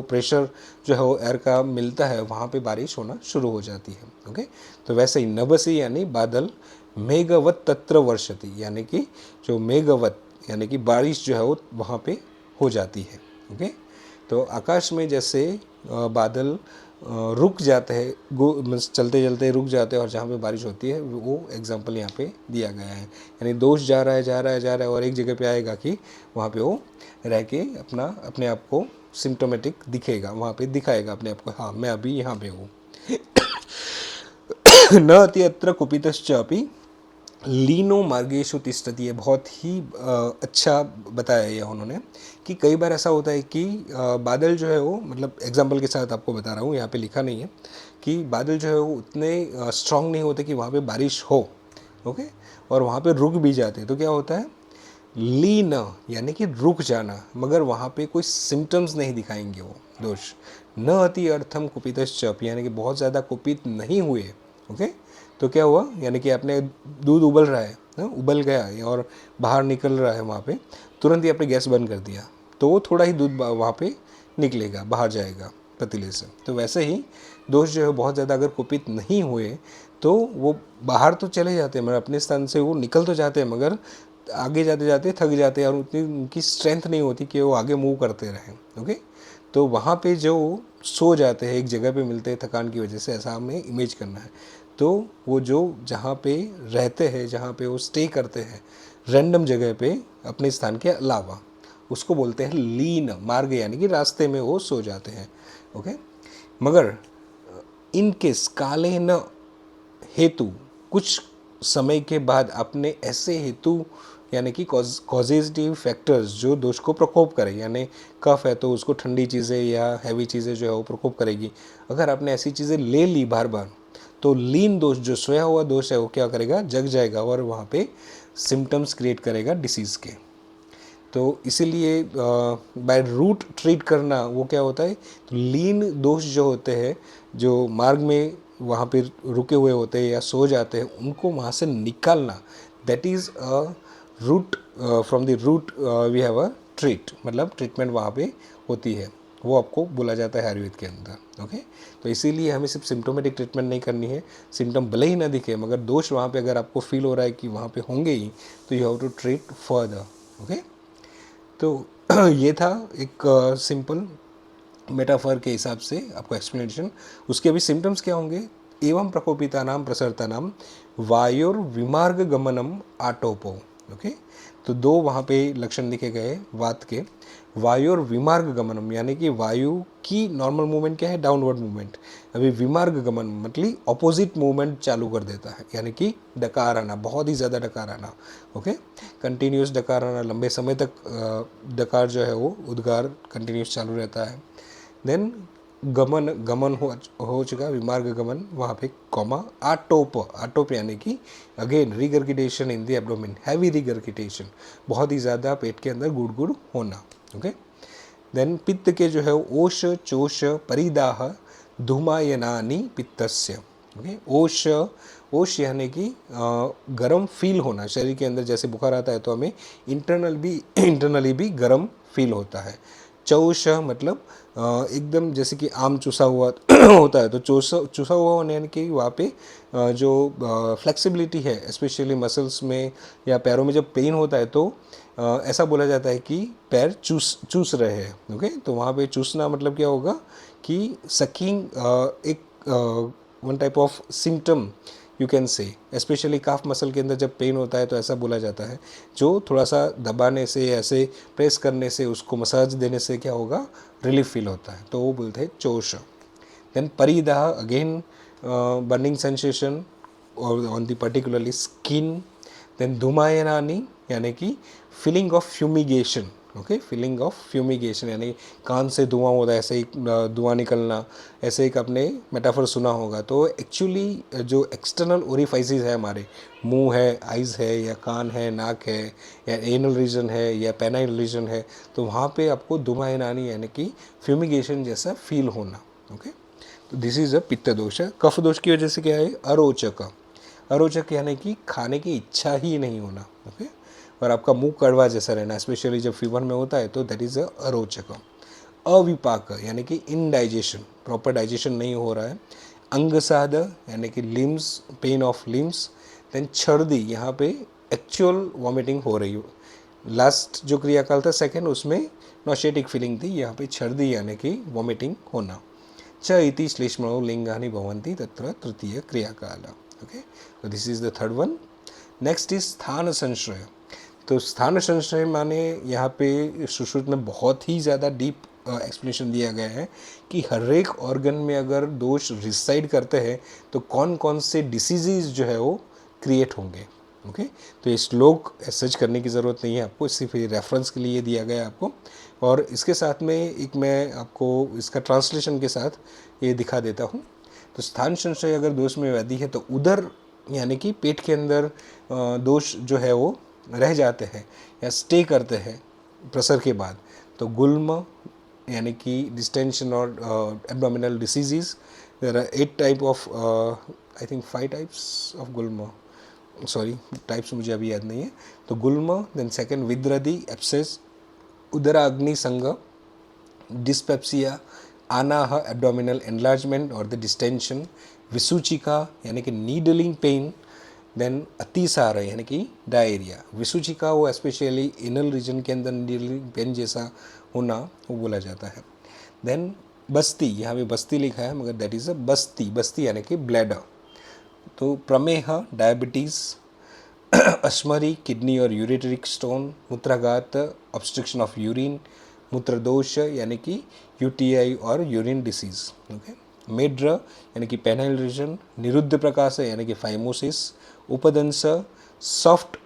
प्रेशर जो है वो एयर का मिलता है, वहाँ पे बारिश होना शुरू हो जाती है, ओके। तो वैसे ही नभसि यानी बादल, मेघवत तत्र वर्षति यानी कि जो मेघवत यानी कि बारिश जो है वो वहाँ पे हो जाती है, ओके। तो आकाश में जैसे बादल रुक जाते हैं, चलते चलते रुक जाते हैं और जहाँ पे बारिश होती है वो एग्जाम्पल यहाँ पे दिया गया है। यानी दोष जा रहा है और एक जगह पे आएगा कि वहाँ पे वो रह के अपने आप को सिम्टोमेटिक दिखेगा, वहाँ पे दिखाएगा अपने आप को, हाँ मैं अभी यहाँ पे हूँ। न अति अत्र कुपितश्च अपि लीनो मार्गेशु तिष्ठति। ये बहुत ही अच्छा बताया यह उन्होंने कि कई बार ऐसा होता है कि बादल जो है वो, मतलब एग्जांपल के साथ आपको बता रहा हूँ, यहाँ पे लिखा नहीं है कि बादल जो है वो उतने स्ट्रांग नहीं होते कि वहाँ पे बारिश हो, ओके, और वहाँ पे रुक भी जाते हैं। तो क्या होता है, लीन यानी कि रुक जाना, मगर वहाँ पे कोई सिम्टम्स नहीं दिखाएंगे वो दोष। न अति अर्थम कुपितश्च यानी कि बहुत ज़्यादा कुपित नहीं हुए, ओके। तो क्या हुआ, यानी कि आपने दूध उबल रहा है ना, उबल गया और बाहर निकल रहा है, वहाँ पे तुरंत ही आपने गैस बंद कर दिया तो वो थोड़ा ही दूध वहाँ पे निकलेगा, बाहर जाएगा पतीले से। तो वैसे ही दोष जो है बहुत ज़्यादा अगर कुपित नहीं हुए तो वो बाहर तो चले जाते हैं, मगर अपने स्थान से वो निकल तो जाते हैं, मगर आगे जाते जाते थक जाते हैं और उतनी उनकी स्ट्रेंथ नहीं होती कि वो आगे मूव करते रहें, ओके। तो वहाँ पे जो सो जाते हैं, एक जगह पे मिलते हैं थकान की वजह से, ऐसा हमें इमेज करना है। तो वो जो जहाँ पे रहते हैं, जहाँ पे वो स्टे करते हैं रैंडम जगह पे अपने स्थान के अलावा, उसको बोलते हैं लीन मार्ग, यानी कि रास्ते में वो सो जाते हैं, ओके। मगर इन केस काले न हेतु, कुछ समय के बाद अपने ऐसे हेतु यानी कि कॉजेटिव फैक्टर्स जो दोष को प्रकोप करे, यानी कफ है तो उसको ठंडी चीज़ें या हैवी चीज़ें जो है वो प्रकोप करेगी। अगर आपने ऐसी चीज़ें ले ली बार बार तो लीन दोष, जो सोया हुआ दोष है, वो क्या करेगा, जग जाएगा और वहाँ पे सिम्टम्स क्रिएट करेगा डिसीज़ के। तो इसीलिए बाय रूट ट्रीट करना वो क्या होता है, तो लीन दोष जो होते हैं, जो मार्ग में वहाँ पे रुके हुए होते हैं या सो जाते हैं, उनको वहाँ से निकालना, that is a root, from the root we have a treat, मतलब ट्रीटमेंट वहाँ पे होती है, वो आपको बोला जाता है आयुर्वेद के अंदर, ओके। तो इसीलिए हमें सिर्फ सिम्टोमेटिक ट्रीटमेंट नहीं करनी है, सिम्टम भले ही ना दिखे मगर दोष वहाँ पे अगर आपको फील हो रहा है कि वहाँ पे होंगे ही, तो you have to treat further, okay. तो ये था एक सिंपल मेटाफर के हिसाब से आपको एक्सप्लेनेशन। उसके अभी सिम्टम्स क्या होंगे, एवं प्रकोपितानाम प्रसरतानाम वायुर्विमार्ग गमनम आटोपो, ओके। तो दो वहाँ पे लक्षण लिखे गए वात के, वायु और विमार्ग गमनम यानी कि वायु की नॉर्मल मूवमेंट क्या है, डाउनवर्ड मूवमेंट। अभी विमार्ग गमन मतलब ऑपोजिट मूवमेंट चालू कर देता है, यानी कि डकार आना, बहुत ही ज़्यादा डकार आना, ओके। कंटिन्यूस डकार आना, लंबे समय तक डकार जो है वो उद्गार कंटिन्यूस चालू रहता है। देन गमन हो चुका, विमार्ग गमन, वहाँ पे कॉमा आटोप यानी कि again regurgitation in the abdomen, heavy regurgitation, बहुत ही ज़्यादा पेट के अंदर गुड़ गुड़ होना, ओके। देन पित्त के जो है ओश चोष परिदाह धूमायनानि पित्तस्य, ओके। ओश यानी कि गर्म फील होना शरीर के अंदर, जैसे बुखार आता है तो हमें इंटरनली भी गर्म फील होता है। चौष मतलब एकदम जैसे कि आम चूसा हुआ होता है, तो चूसा हुआ होने यानी कि वहाँ पे जो फ्लेक्सिबिलिटी है स्पेशली मसल्स में या पैरों में जब पेन होता है तो ऐसा बोला जाता है कि पैर चूस रहे हैं, ओके। तो वहाँ पे चूसना मतलब क्या होगा कि सकिंग, एक one type of symptom you can से, स्पेशली काफ मसल के अंदर जब पेन होता है तो ऐसा बोला जाता है, जो थोड़ा सा दबाने से, ऐसे प्रेस करने से, उसको मसाज देने से क्या होगा, रिलीफ फील होता है, तो वो बोलते हैं चोष। देन परिदाह again burning sensation on the particularly skin. Then धूमायनानी यानी कि feeling of fumigation, okay, feeling of fumigation, यानी कान से धुआं होता है, ऐसे ही धुआं निकलना, ऐसे एक आपने मेटाफर सुना होगा। तो एक्चुअली जो एक्सटर्नल ओरिफाइसेस है हमारे, मुंह है, आइज़ है, या कान है, नाक है, या एनल रीजन है, या पेनाइल रीजन है, तो वहाँ पे आपको धुआं आनी, यानी कि फ्यूमिगेशन जैसा फील होना। ओके, तो दिस इज़ अ पित्त दोष है। कफ दोष की वजह से क्या है, अरोचक। अरोचक यानी कि खाने की इच्छा ही नहीं होना। ओके, और आपका मुंह कड़वा जैसा रहना, स्पेशली जब फीवर में होता है, तो दैट इज़ अ अरोचक। अविपाक यानी कि इनडाइजेशन, प्रॉपर डाइजेशन नहीं हो रहा है। अंगसाद यानी कि limbs, pain of limbs. Then छर्दी, यहाँ पे एक्चुअल वॉमिटिंग हो रही हो। लास्ट जो क्रियाकाल था सेकेंड, उसमें नॉशेटिक फीलिंग थी, यहाँ पे छर्दी यानी कि वॉमिटिंग होना। च इति श्लेष्मणो लिंगानि भवन्ति, तत्र तृतीय क्रियाकाल। ओके, तो this is the third one. Next is स्थान संशय। तो स्थान संशय माने यहाँ पे सुश्रुत में बहुत ही ज़्यादा डीप एक्सप्लेनेशन दिया गया है कि हर एक ऑर्गन में अगर दोष रिसाइड करते हैं तो कौन कौन से डिसीजेज जो है वो क्रिएट होंगे। ओके, तो ये श्लोक सर्च करने की ज़रूरत नहीं है आपको, सिर्फ ये रेफरेंस के लिए दिया गया है आपको। और इसके साथ में एक मैं आपको इसका ट्रांसलेशन के साथ ये दिखा देता हूँ। तो स्थान संशय अगर दोष में व्याधि है तो उधर यानी कि पेट के अंदर दोष जो है वो रह जाते हैं या स्टे करते हैं प्रसर के बाद, तो गुल्म यानी कि डिस्टेंशन और abdominal diseases. There are 8 type of, I think 5 types of गुल्म, सॉरी टाइप्स मुझे अभी याद नहीं है। तो गुल्म, देन सेकेंड विद्रदी, एप्सेस, उदरा अग्नि संग, डिस्पेप्सिया, आनाह एब्डोमिनल एनलार्जमेंट और द डिस्टेंशन, विसूचिका यानी कि नीडलिंग पेन, देन अतिसार यानी कि डायरिया। विसूचिका वो स्पेशली इनल रीजन के अंदर नीडलिंग पेन जैसा होना वो बोला जाता है। देन बस्ती, यहाँ पे बस्ती लिखा है मगर दैट इज़ अ बस्ती, बस्ती यानी कि ब्लैडर। तो प्रमेह डायबिटीज़, अश्मरी किडनी और यूरिटरिक स्टोन, मूत्राघात ऑब्स्ट्रक्शन ऑफ यूरिन, मूत्रदोष यानी कि यूटीआई और यूरिन डिसीज। ओके, मेड्र यानी कि पेनाइल रीजन, निरुद्ध प्रकाश यानी कि फाइमोसिस, उपदंश, soft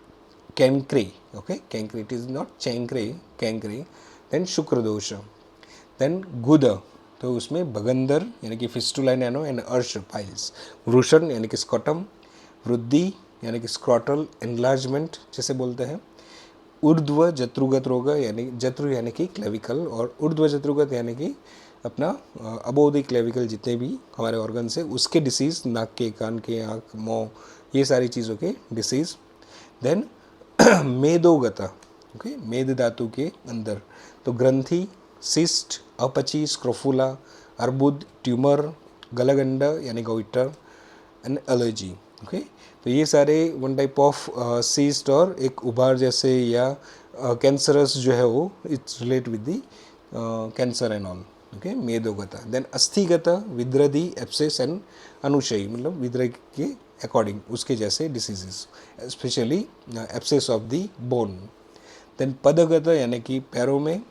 chancre. Okay, chancre, it is not chancre, chancre. Then शुक्रदोष, देन गुद, तो उसमें बगंदर यानी कि फिस्टुला नैनो एंड अर्श पाइल्स, वृषण यानी कि स्कॉटम, वृद्धि यानी कि स्क्रॉटल एनलार्जमेंट जैसे बोलते हैं, ऊर्ध्व जत्रुगत रोग यानी जत्रु यानी कि क्लेविकल, और ऊर्ध्व जत्रुगत यानी कि अपना अबोध क्लेविकल जितने भी हमारे ऑर्गन से उसके डिसीज़, नाक के, कान के, आँख, मुँह, ये सारी चीज़ों के डिसीज़। देन मेदोगत, ओके, मेद धातु के अंदर, तो ग्रंथि, सिस्ट, अपची, स्क्रोफुला, अर्बुद, ट्यूमर, गलगंड यानी गोइटर एंड एलर्जी। ओके, तो ये सारे वन टाइप ऑफ सीस्ट और एक उभार जैसे या कैंसरस जो है वो it's relate with the cancer and all. Okay, मेदोगत। देन अस्थिगत, विद्रधि, एप्सेस एंड अनुशयी, मतलब विद्र के अकॉर्डिंग उसके जैसे diseases, specially abscess of the bone. Then पदगत यानी कि पैरों में,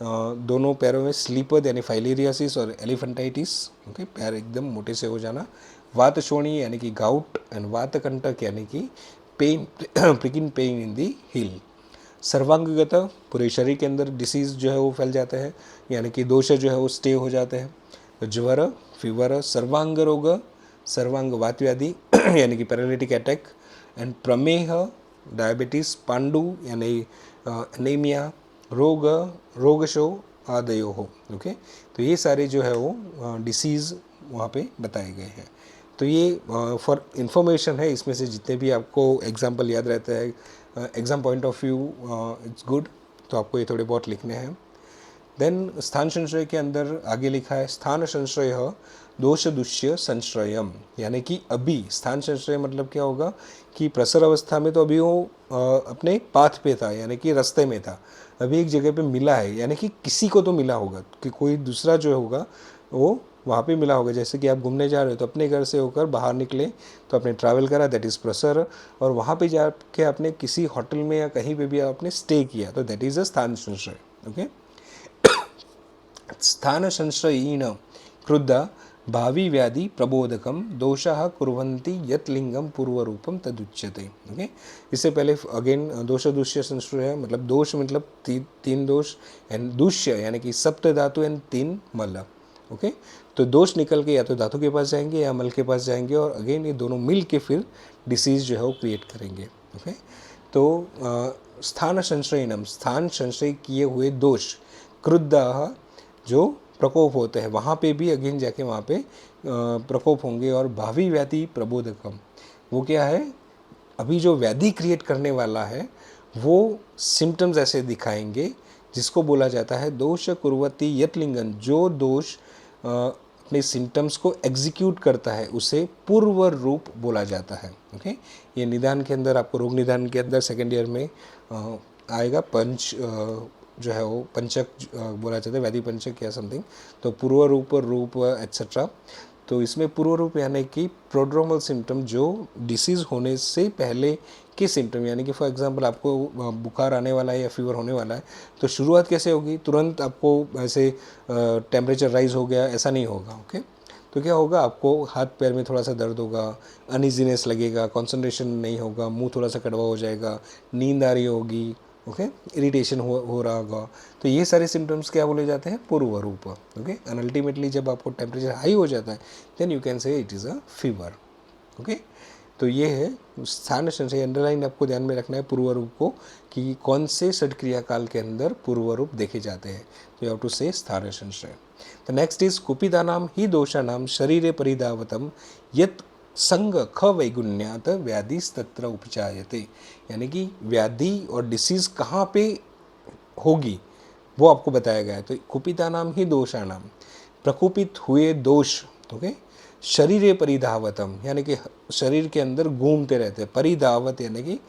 दोनों पैरों में स्लीपद यानी फाइलेरियासिस और एलिफेंटाइटिस। ओके, पैर एकदम मोटे से हो जाना। वातशोणी यानी कि गाउट एंड वातकंटक यानी कि pain, pricking pain in the heel. सर्वांगगत, पूरे शरीर के अंदर डिसीज़ जो है वो फैल जाते हैं, यानी कि दोष जो है वो स्टे हो जाते हैं। तो ज्वर, फीवर, सर्वांग रोग, सर्वांग वात व्याधि यानी कि पैरालिटिक अटैक, एंड प्रमेह, डायबिटीज़, पांडु यानी एनीमिया, रोग, रोगशो आदयो हो। ओके, तो ये सारे जो है वो डिसीज़ वहाँ पे बताए गए हैं। तो ये फॉर इंफॉर्मेशन है, इसमें से जितने भी आपको एग्जाम्पल याद रहते हैं exam point of view it's good, तो आपको ये थोड़े बहुत लिखने हैं। देन स्थान संशय के अंदर आगे लिखा है स्थान संशय दोष दुष्य संश्रयम, यानी कि अभी स्थान संशय मतलब क्या होगा कि प्रसर अवस्था में तो अभी वो अपने पाथ पे था, यानी कि रास्ते में था, अभी एक जगह पे मिला है, यानी कि किसी को तो मिला होगा कि कोई दूसरा जो होगा वो वहाँ पे मिला होगा। जैसे कि आप घूमने जा रहे हो तो अपने घर से होकर बाहर निकले तो आपने ट्रैवल करा, दैट इज़ प्रसर, और वहाँ पे जाके आपने किसी होटल में या कहीं पे भी आपने स्टे किया, तो दैट इज़ अ स्थान संशय। ओके, स्थान संशयीन क्रुद्ध भावी व्याधि प्रबोधकम दोषाः कुर्वन्ति यत् लिंगम पूर्वरूपम तदुच्यते। ओके, इससे पहले अगेन दोष दुष्य संस्कृत है, मतलब दोष मतलब तीन दोष, एंड दुष्य यानी कि सप्त धातु एंड तीन मल। ओके, तो दोष निकल के या तो धातु के पास जाएंगे या मल के पास जाएंगे, और अगेन ये दोनों मिल के फिर डिसीज जो है वो क्रिएट करेंगे। ओके, तो स्थान संशयनम, स्थान संशय किए हुए दोष, क्रुद्धाः जो प्रकोप होते हैं वहाँ पे भी अगेन जाके वहाँ पे प्रकोप होंगे। और भावी व्याधि प्रबोधकम, वो क्या है, अभी जो व्याधि क्रिएट करने वाला है वो सिम्टम्स ऐसे दिखाएंगे जिसको बोला जाता है दोष कुर्वती यत् लिंगन, जो दोष अपने सिम्टम्स को एग्जीक्यूट करता है उसे पूर्व रूप बोला जाता है। ओके, ये निदान के अंदर आपको, रोग निदान के अंदर सेकेंड ईयर में आएगा। पंच जो है वो पंचक बोला जाता है, व्याधि पंचक या समथिंग, तो पूर्व रूप एट्सेट्रा। तो इसमें पूर्व रूप यानी कि प्रोड्रोमल सिम्टम, जो डिसीज़ होने से पहले के सिम्टम, यानी कि फॉर एग्जांपल आपको बुखार आने वाला है या फीवर होने वाला है, तो शुरुआत कैसे होगी, तुरंत आपको ऐसे टेम्परेचर राइज हो गया ऐसा नहीं होगा। ओके, तो क्या होगा, आपको हाथ पैर में थोड़ा सा दर्द होगा, अनइजीनेस लगेगा, कंसंट्रेशन नहीं होगा, मुंह थोड़ा सा कड़वा हो जाएगा, नींद आ रही होगी, ओके, इरिटेशन हो रहा होगा। तो ये सारे सिम्टम्स क्या बोले जाते हैं, पूर्व रूप। ओके, एंड अल्टीमेटली जब आपको टेम्परेचर हाई हो जाता है then you can say it is a fever. Okay, तो ये है स्थान संशय, अंडरलाइन आपको ध्यान में रखना है पूर्व रूप को, कि कौन से षटक्रिया काल के अंदर पूर्व रूप देखे जाते हैं। तो यू हैव टू से स्थान संशय। द नेक्स्ट इज कुपितानाम ही दोषानाम शरीरे परिधावतम यत् संग ख वैगुण्यात व्याधिस्तत्र उपचायते, यानी कि व्याधि और डिसीज कहाँ पे होगी वो आपको बताया गया है। तो कुपितानाम ही दोषानाम, प्रकोपित हुए दोष, ओके, शरीरे परिधावतम यानी कि शरीर के अंदर घूमते रहते हैं, परिधावत यानी कि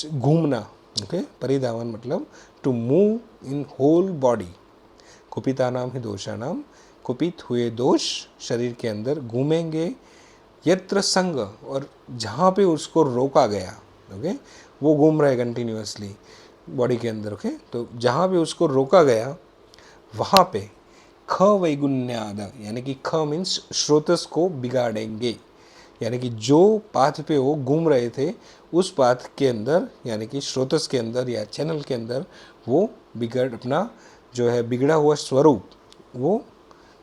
घूमना। ओके, परिधावन मतलब to move in whole body. कुपितानाम ही दोषानाम, कुपित हुए दोष शरीर के अंदर घूमेंगे, यत्र संग, और जहाँ पे उसको रोका गया, ओके, वो घूम रहा है कंटिन्यूअसली बॉडी के अंदर। ओके, तो जहाँ पे उसको रोका गया वहाँ पे ख वैगुण्याद, यानी कि ख मीन्स श्रोतस को बिगाड़ेंगे, यानी कि जो पाथ पे वो घूम रहे थे उस पाथ के अंदर, यानी कि श्रोतस के अंदर या चैनल के अंदर वो अपना जो है बिगड़ा हुआ स्वरूप वो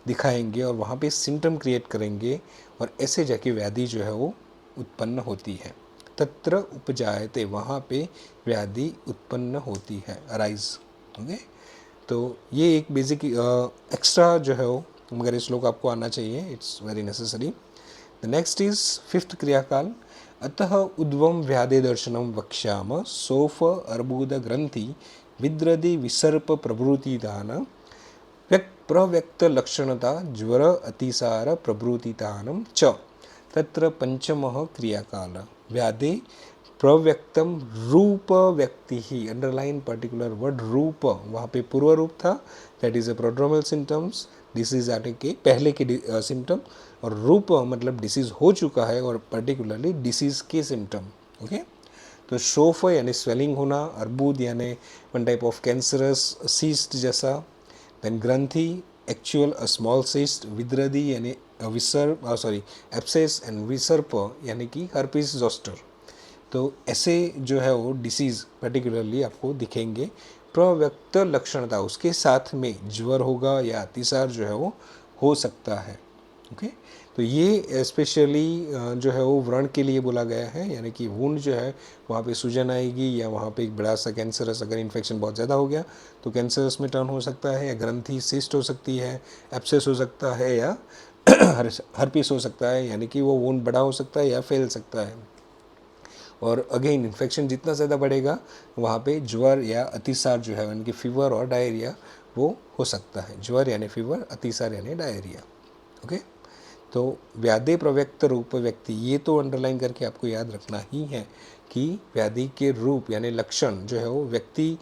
दिखाएंगे और वहाँ पे सिम्टम क्रिएट करेंगे, और ऐसे जाके व्याधि जो है वो उत्पन्न होती है। तत्र उपजायते, वहाँ पे व्याधि उत्पन्न होती है, अराइज। ओके, तो ये एक बेसिक एक्स्ट्रा जो है वो, मगर इस श्लोक आपको आना चाहिए, it's very necessary. The next is fifth क्रियाकाल। अतः उद्वम व्याधि दर्शनम वक्ष्याम सोफ अर्बुद ग्रंथि विद्रदि विसर्प प्रभृति दान प्रव्यक्त लक्षणता ज्वर अतिसार प्रभृतितानम च तत्र पंचमः क्रियाकाल व्याधि प्रव्यक्तम रूप व्यक्ति ही, अंडरलाइन पर्टिकुलर वर्ड रूप, वहाँ पे पूर्व रूप था, that is a prodromal symptoms, disease आने के पहले के सिम्टम, और रूप मतलब डिसीज हो चुका है और पर्टिकुलरली डिसीज के सिम्टम। ओके, तो शोफ यानी स्वेलिंग होना, अर्बुद यानी one type of cancerous cyst जैसा, देन ग्रंथि एक्चुअल अ स्मॉल सिस्ट, विद्रदि यानी एब्सेस, एंड विसर्प यानी कि हर्पिस जोस्टर। तो ऐसे जो है वो डिसीज़ पर्टिकुलरली आपको दिखेंगे। प्रव्यक्त लक्षणता, उसके साथ में ज्वर होगा या अतिसार जो है वो हो सकता है। ओके, तो ये स्पेशली जो है वो व्रण के लिए बोला गया है, यानी कि वुंड जो है वहाँ पे सूजन आएगी, या वहाँ पे एक बड़ा सा कैंसरस, अगर इन्फेक्शन बहुत ज़्यादा हो गया तो कैंसरस में टर्न हो सकता है, या ग्रंथि सिस्ट हो सकती है, एब्सेस हो सकता है, या हर्पिस हो सकता है, यानी कि वो वुंड बड़ा हो सकता है या फैल सकता है। और अगेन इन्फेक्शन जितना ज़्यादा बढ़ेगा वहाँ पे ज्वर या अतिसार जो है, यानी कि फीवर और डायरिया वो हो सकता है। ज्वर यानी फीवर, अतिसार यानी डायरिया। ओके, तो व्याधि प्रव्यक्त रूप व्यक्ति, ये तो अंडरलाइन करके आपको याद रखना ही है कि व्याधि के रूप यानी लक्षण जो है वो व्यक्ति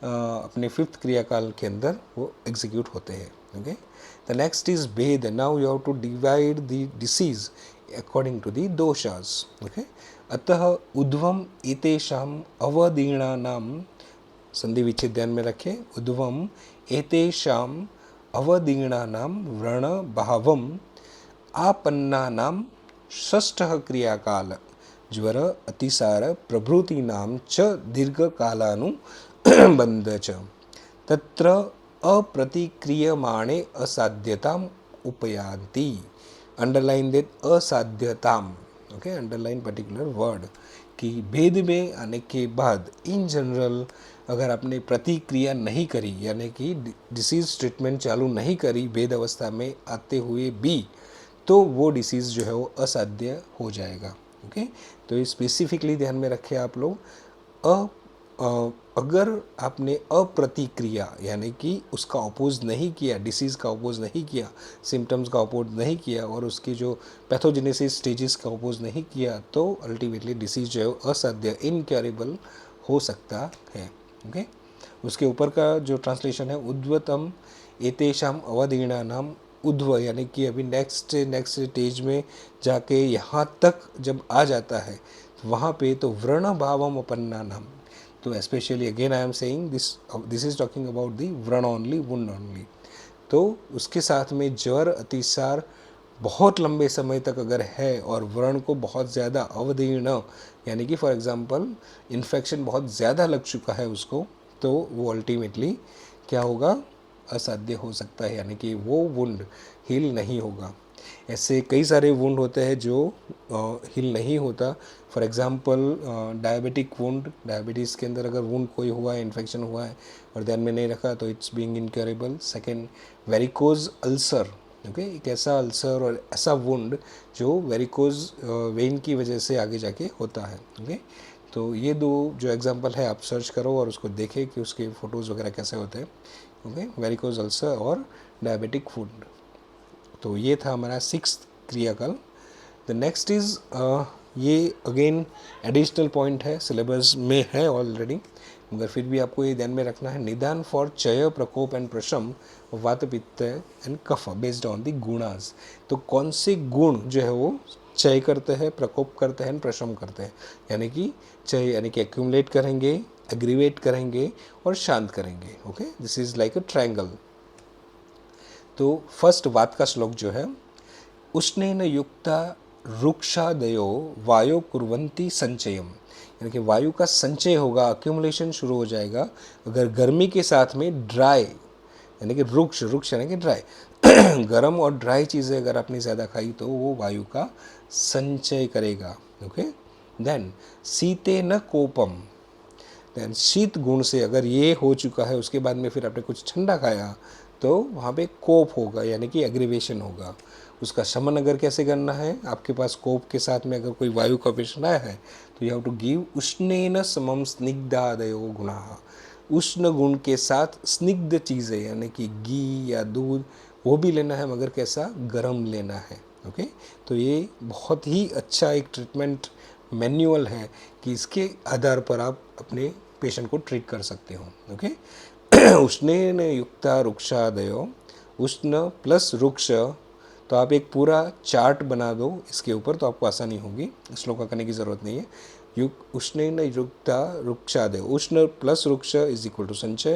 अपने फिफ्थ क्रियाकाल के अंदर वो एग्जीक्यूट होते हैं। ओके, द नेक्स्ट इज भेद। Now you have to divide the disease according to the doshas. Okay, अतः उद्वम एतेषाम अवदीर्णानाम, संधि विच्छेद ध्यान में रखें, उद्वम एतेषाम अवदीर्णानाम व्रण भावम आपन्नानां षष्ठः क्रियाकाल ज्वर अतिसार प्रभृतीनां च दीर्घकालानुबन्ध च तत्र अप्रतिक्रियमाणे असाध्यताम् उपयान्ति. अंडरलाइन दैट असाध्यताम. ओके, अंडरलाइन पर्टिकुलर वर्ड कि भेद में आने के बाद इन जनरल अगर आपने प्रतिक्रिया नहीं करी यानी कि डिसीज़ ट्रीटमेंट चालू नहीं करी भेद अवस्था में आते हुए भी, तो वो डिसीज़ जो है वो असाध्य हो जाएगा. ओके, तो ये स्पेसिफिकली ध्यान में रखें आप लोग. अगर आपने अप्रतिक्रिया यानी कि उसका अपोज नहीं किया, डिसीज़ का अपोज नहीं किया, सिम्टम्स का अपोज नहीं किया और उसकी जो पैथोजेनेसिस स्टेजेस का अपोज नहीं किया, तो अल्टीमेटली डिसीज़ जो है असाध्य इनक्योरेबल हो सकता है. ओके, उसके ऊपर का जो ट्रांसलेशन है उद्वतम एतेषाम अवधीनानाम उद्व यानी कि अभी नेक्स्ट स्टेज में जाके यहाँ तक जब आ जाता है वहाँ पे तो व्रण भावम अपन्ना नाम. तो specially again I am saying this is talking about the vrana only, wound only. तो उसके साथ में ज्वर अतिसार बहुत लंबे समय तक अगर है और व्रण को बहुत ज़्यादा अवधीर्ण यानी कि फॉर एग्जांपल इन्फेक्शन बहुत ज़्यादा लग चुका है उसको, तो वो अल्टीमेटली क्या होगा, असाध्य हो सकता है यानी कि वो वुंड हील नहीं होगा. ऐसे कई सारे वुंड होते हैं जो हील नहीं होता. For example diabetic wound, diabetes के अंदर अगर वुंड कोई हुआ है, इन्फेक्शन हुआ है और ध्यान में नहीं रखा तो it's being incurable. Second, varicose ulcer. Okay, एक ऐसा अल्सर और ऐसा वुंड जो वेरिकोज वेन की वजह से आगे जाके होता है. ओके, तो ये दो जो एग्जांपल है आप सर्च करो और उसको देखें कि उसके फ़ोटोज़ वगैरह कैसे होते हैं. ओके, वेरिकोज अल्सर और डायबिटिक वुंड. तो ये था हमारा 6th क्रियाकाल. द नेक्स्ट इज़ ये अगेन एडिशनल पॉइंट है, सिलेबस में है ऑलरेडी, मगर फिर भी आपको ये ध्यान में रखना है. निदान फॉर चय प्रकोप एंड प्रशम वात पित्त एंड कफ बेस्ड ऑन द गुणास. तो कौन से गुण जो है वो चय करते हैं, प्रकोप करते हैं, प्रशम करते हैं. यानी कि चय यानी कि एक्यूमुलेट करेंगे, एग्रीवेट करेंगे और शांत करेंगे. Okay, this is like a triangle. तो फर्स्ट वात का श्लोक जो है, उष्णेन युक्ता रुक्षादयो वायो कुर्वन्ति संचयम. यानी कि वायु का संचय होगा, अक्यूमुलेशन शुरू हो जाएगा अगर गर्मी के साथ में ड्राई यानी कि रुक्ष, रुक्ष यानी कि ड्राई गर्म और ड्राई चीज़ें अगर आपने ज़्यादा खाई तो वो वायु का संचय करेगा. ओके, देन शीते न कोपम. देन शीत गुण से अगर ये हो चुका है उसके बाद में फिर आपने कुछ ठंडा खाया तो वहाँ पे कोप होगा यानी कि एग्रीवेशन होगा. उसका शमन अगर कैसे करना है, आपके पास कोप के साथ में अगर कोई वायु का पेशेंट आया है तो यू हैव टू गिव उष्णेन समम स्निग्धादयो गुणाः. उष्ण गुण के साथ स्निग्ध चीज़ें यानी कि घी या दूध वो भी लेना है, मगर कैसा, गर्म लेना है. ओके, तो ये बहुत ही अच्छा एक ट्रीटमेंट मैनुअल है कि इसके आधार पर आप अपने पेशेंट को ट्रीट कर सकते हो. ओके, उष्णेन युक्ता रुक्षादयो, उष्ण प्लस रुक्ष. तो आप एक पूरा चार्ट बना दो इसके ऊपर तो आपको आसानी होगी, श्लोक का करने की ज़रूरत नहीं है. उष्णेन युक्ता रुक्षादयो, उष्ण प्लस रुक्ष इज इक्वल टू संचय.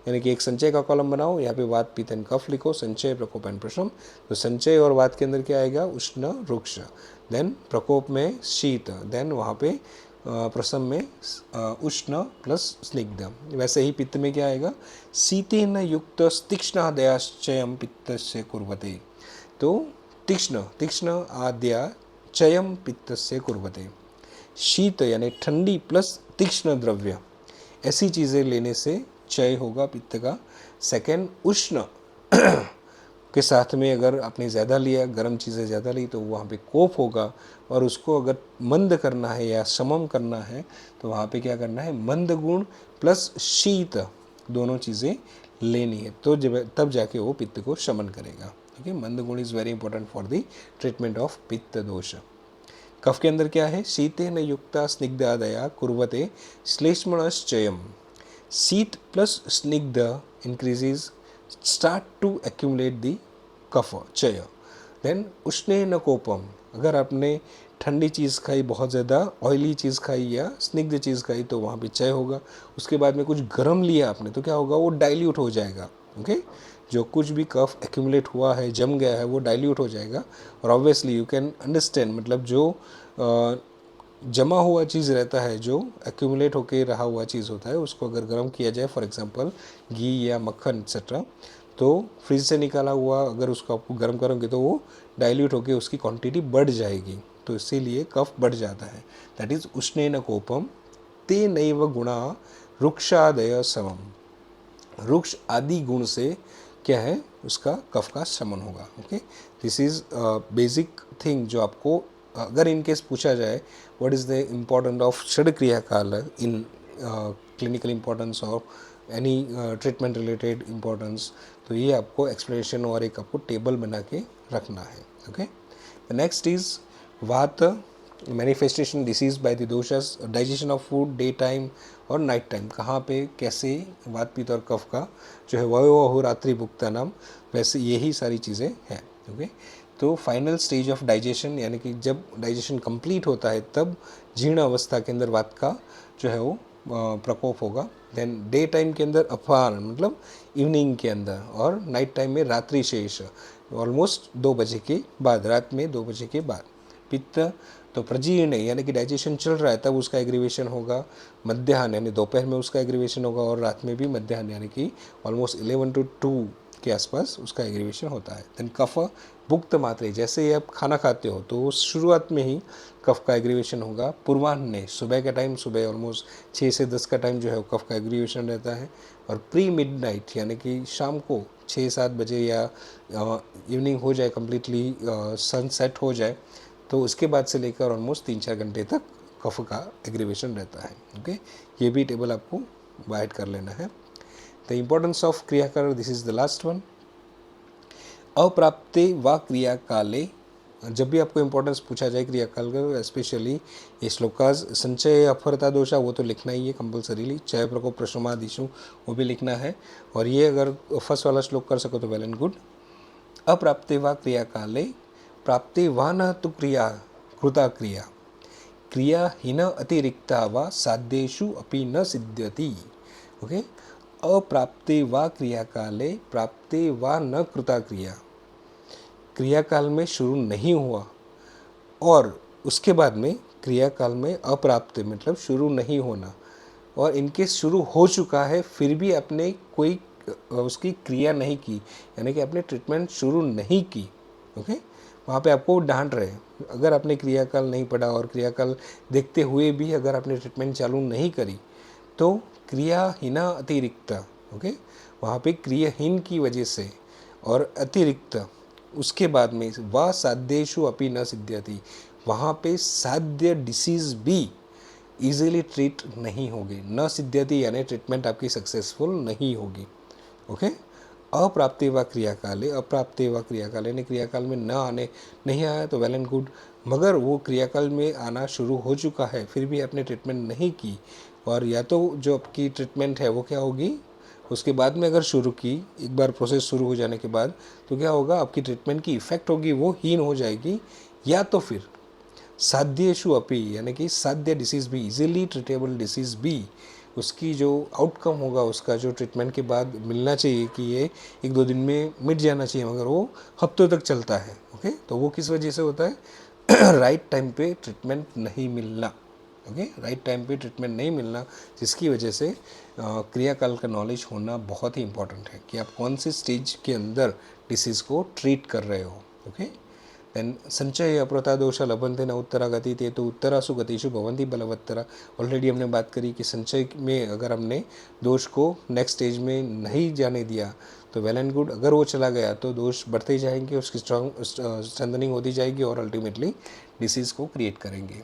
यानी कि एक संचय का कॉलम बनाओ, यहाँ पे वात पित्त एंड कफ लिखो, संचय प्रकोप एंड प्रशम. तो संचय और वात के अंदर क्या आएगा, उष्ण रुक्ष. देन प्रकोप में शीत, देन वहाँ पे प्रसम में उष्ण प्लस स्निग्ध. वैसे ही पित्त में क्या आएगा, शीतेन युक्त तीक्ष्णादयाश्चयम पित्त से कुर्वते. तो तीक्ष्ण आद्या चयम पित्त से कुर्वते. शीत यानी ठंडी प्लस तीक्ष्ण द्रव्य, ऐसी चीज़ें लेने से चय होगा पित्त का. सेकेंड, उष्ण के साथ में अगर आपने ज़्यादा लिया, गर्म चीज़ें ज़्यादा ली तो वहाँ पे कोप होगा. और उसको अगर मंद करना है या समम करना है तो वहाँ पे क्या करना है, मंद गुण प्लस शीत दोनों चीज़ें लेनी है, तो जब तब जाके वो पित्त को शमन करेगा. ओके, मंद गुण is very important for the treatment of पित्त दोष. कफ के अंदर क्या है, शीतेन युक्ता स्निग्धादया कुर्वते श्लेष्मणश्चयम. शीत प्लस स्निग्ध इंक्रीजेज स्टार्ट टू एक्यूमुलेट दी कफ चय. देन उष्णेन कोपम, अगर आपने ठंडी चीज़ खाई, बहुत ज़्यादा ऑयली चीज़ खाई या स्निग्ध चीज़ खाई तो वहाँ पे चय होगा. उसके बाद में कुछ गर्म लिया आपने तो क्या होगा, वो डाइल्यूट हो जाएगा. ओके, जो कुछ भी कफ एक्यूमुलेट हुआ है, जम गया है, वो डाइल्यूट हो जाएगा। और ऑब्वियसली यू कैन अंडरस्टैंड, मतलब जो जमा हुआ चीज़ रहता है, जो एक्यूमुलेट होके रहा हुआ चीज़ होता है, उसको अगर गर्म किया जाए, फॉर एग्जांपल घी या मक्खन एक्सेट्रा, तो फ्रिज से निकाला हुआ अगर उसको आपको गर्म करोगे तो वो डाइल्यूट होके उसकी क्वांटिटी बढ़ जाएगी, तो इसीलिए कफ बढ़ जाता है। दैट इज उष्णेन कोपम ते नैव गुणा रुक्षादय समम। रुक्ष आदि गुण से क्या है, उसका कफ का शमन होगा। Okay, this is basic thing जो आपको अगर इन केस पूछा जाए what is the important of shad kriya kaal in clinical importance of any treatment related importance, तो ये आपको एक्सप्लेनेशन और एक आपको टेबल बना के रखना है। Okay, the next is vata manifestation disease by the doshas, digestion of food day time और नाइट टाइम, कहाँ पे कैसे वात पित्त और कफ का जो है वयो रात्रि भुक्ता नाम, वैसे यही सारी चीज़ें हैं। ओके, तो फाइनल स्टेज ऑफ डाइजेशन, यानी कि जब डाइजेशन कंप्लीट होता है तब जीर्ण अवस्था के अंदर वात का जो है वो प्रकोप होगा। देन डे टाइम के अंदर अपहार मतलब इवनिंग के अंदर, और नाइट टाइम में रात्रि शेष ऑलमोस्ट 2 बजे के बाद, रात में 2 बजे के बाद। पित्त तो प्रजीर्ण यानी कि डाइजेशन चल रहा है तब उसका एग्रीवेशन होगा, मध्याह्न यानी दोपहर में उसका एग्रीवेशन होगा, और रात में भी मध्याह्न यानी कि ऑलमोस्ट 11 to 2 के आसपास उसका एग्रीवेशन होता है। देन कफ भुक्त मात्रे, जैसे ही आप खाना खाते हो तो शुरुआत में ही कफ का एग्रीवेशन होगा। पूर्वाह्न सुबह का टाइम, सुबह ऑलमोस्ट 6 से 10 का टाइम जो है वो कफ का एग्रीवेशन रहता है। और प्री मिडनाइट यानी कि शाम को 6-7 बजे या इवनिंग हो जाए, कम्प्लीटली सनसेट हो जाए, तो उसके बाद से लेकर ऑलमोस्ट 3-4 घंटे तक कफ का एग्रीवेशन रहता है। ओके, ये भी टेबल आपको वाइट कर लेना है। The importance of kriyakal, this is the last one. अप्राप्ते व क्रिया काले, जब भी आपको इम्पोर्टेंस पूछा जाए क्रियाकाल का, स्पेशली ये श्लोकाज संचय अफरता दोषा वो तो लिखना ही है कंपल्सरीली, चय प्रकोप प्रशमादिशु वो भी लिखना है, और ये अगर फर्स्ट वाला श्लोक कर सको तो वेल एंड गुड। अप्राप्ते व क्रिया काले प्राप्ते व न तो क्रिया कृता क्रिया क्रिया हीन अतिरिक्ता व साध्येषु अपि न सिद्ध्यति। ओके, अप्राप्ते व क्रिया काले प्राप्ते व न कृता क्रिया, क्रियाकाल में शुरू नहीं हुआ और उसके बाद में क्रियाकाल में अप्राप्त मतलब शुरू नहीं होना, और इनके शुरू हो चुका है फिर भी आपने कोई उसकी क्रिया नहीं की, यानी कि आपने ट्रीटमेंट शुरू नहीं की। ओके, वहाँ पे आपको डांट रहे, अगर आपने क्रियाकाल नहीं पढ़ा और क्रियाकाल देखते हुए भी अगर आपने ट्रीटमेंट चालू नहीं करी तो क्रियाहीना अतिरिक्त। ओके, वहाँ पे क्रियाहीन की वजह से और अतिरिक्त उसके बाद में व साध्येषु अपि न सिद्ध्यति, वहाँ पे साध्य डिसीज़ भी इजीली ट्रीट नहीं होगी, न सिद्ध्यति यानी ट्रीटमेंट आपकी सक्सेसफुल नहीं होगी। ओके, अप्राप्ति व क्रियाकाले, अप्राप्ति व क्रियाकाल यानी क्रियाकाल में न आने नहीं आया तो वेल एंड गुड, मगर वो क्रियाकाल में आना शुरू हो चुका है फिर भी आपने ट्रीटमेंट नहीं की, और या तो जो आपकी ट्रीटमेंट है वो क्या होगी उसके बाद में अगर शुरू की, एक बार प्रोसेस शुरू हो जाने के बाद, तो क्या होगा आपकी ट्रीटमेंट की इफ़ेक्ट होगी वो हीन हो जाएगी, या तो फिर साध्येषु अपि यानी कि साध्य डिसीज़ भी, इजीली ट्रीटेबल डिसीज़ भी, उसकी जो आउटकम होगा उसका जो ट्रीटमेंट के बाद मिलना चाहिए कि ये 1-2 दिन में मिट जाना चाहिए, मगर वो हफ्तों तक चलता है। ओके, तो वो किस वजह से होता है राइट टाइम पे ट्रीटमेंट नहीं मिलना। ओके, राइट टाइम पे ट्रीटमेंट नहीं मिलना, जिसकी वजह से क्रियाकाल का नॉलेज होना बहुत ही इंपॉर्टेंट है कि आप कौन से स्टेज के अंदर डिसीज़ को ट्रीट कर रहे हो। ओके, देन संचय अप्रता दोष लभंते न उत्तरा गति, ते तो उत्तरासु गतिषु भवंती बलवत्तरा। ऑलरेडी हमने बात करी कि संचय में अगर हमने दोष को नेक्स्ट स्टेज में नहीं जाने दिया तो वेल एंड गुड, अगर वो चला गया तो दोष बढ़ते ही जाएंगे, उसकी स्ट्रेंथनिंग होती जाएगी और अल्टीमेटली डिसीज़ को क्रिएट करेंगे।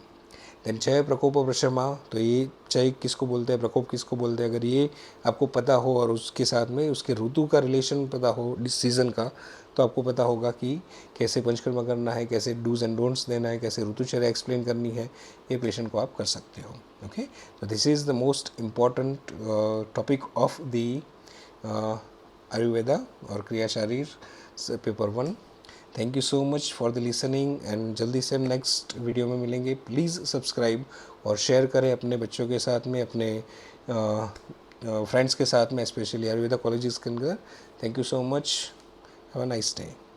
देन क्षय प्रकोप प्रशमा, तो ये क्षय किसको बोलते हैं, प्रकोप किसको बोलते हैं, अगर ये आपको पता हो और उसके साथ में उसके ऋतु का रिलेशन पता हो सीज़न का, तो आपको पता होगा कि कैसे पंचकर्मा करना है, कैसे डूज एंड डोंट्स देना है, कैसे ऋतुचर्या एक्सप्लेन करनी है, ये पेशेंट को आप कर सकते हो। ओके, तो this is the most important topic of the Ayurveda और Kriya Sharir paper 1। Thank you so much for the listening, and जल्दी से हम नेक्स्ट वीडियो में मिलेंगे। प्लीज़ सब्सक्राइब और शेयर करें अपने बच्चों के साथ में, अपने फ्रेंड्स के साथ में, स्पेशली आयुर्वेदा कॉलेजेस के अंदर। Thank you so much, have a nice day.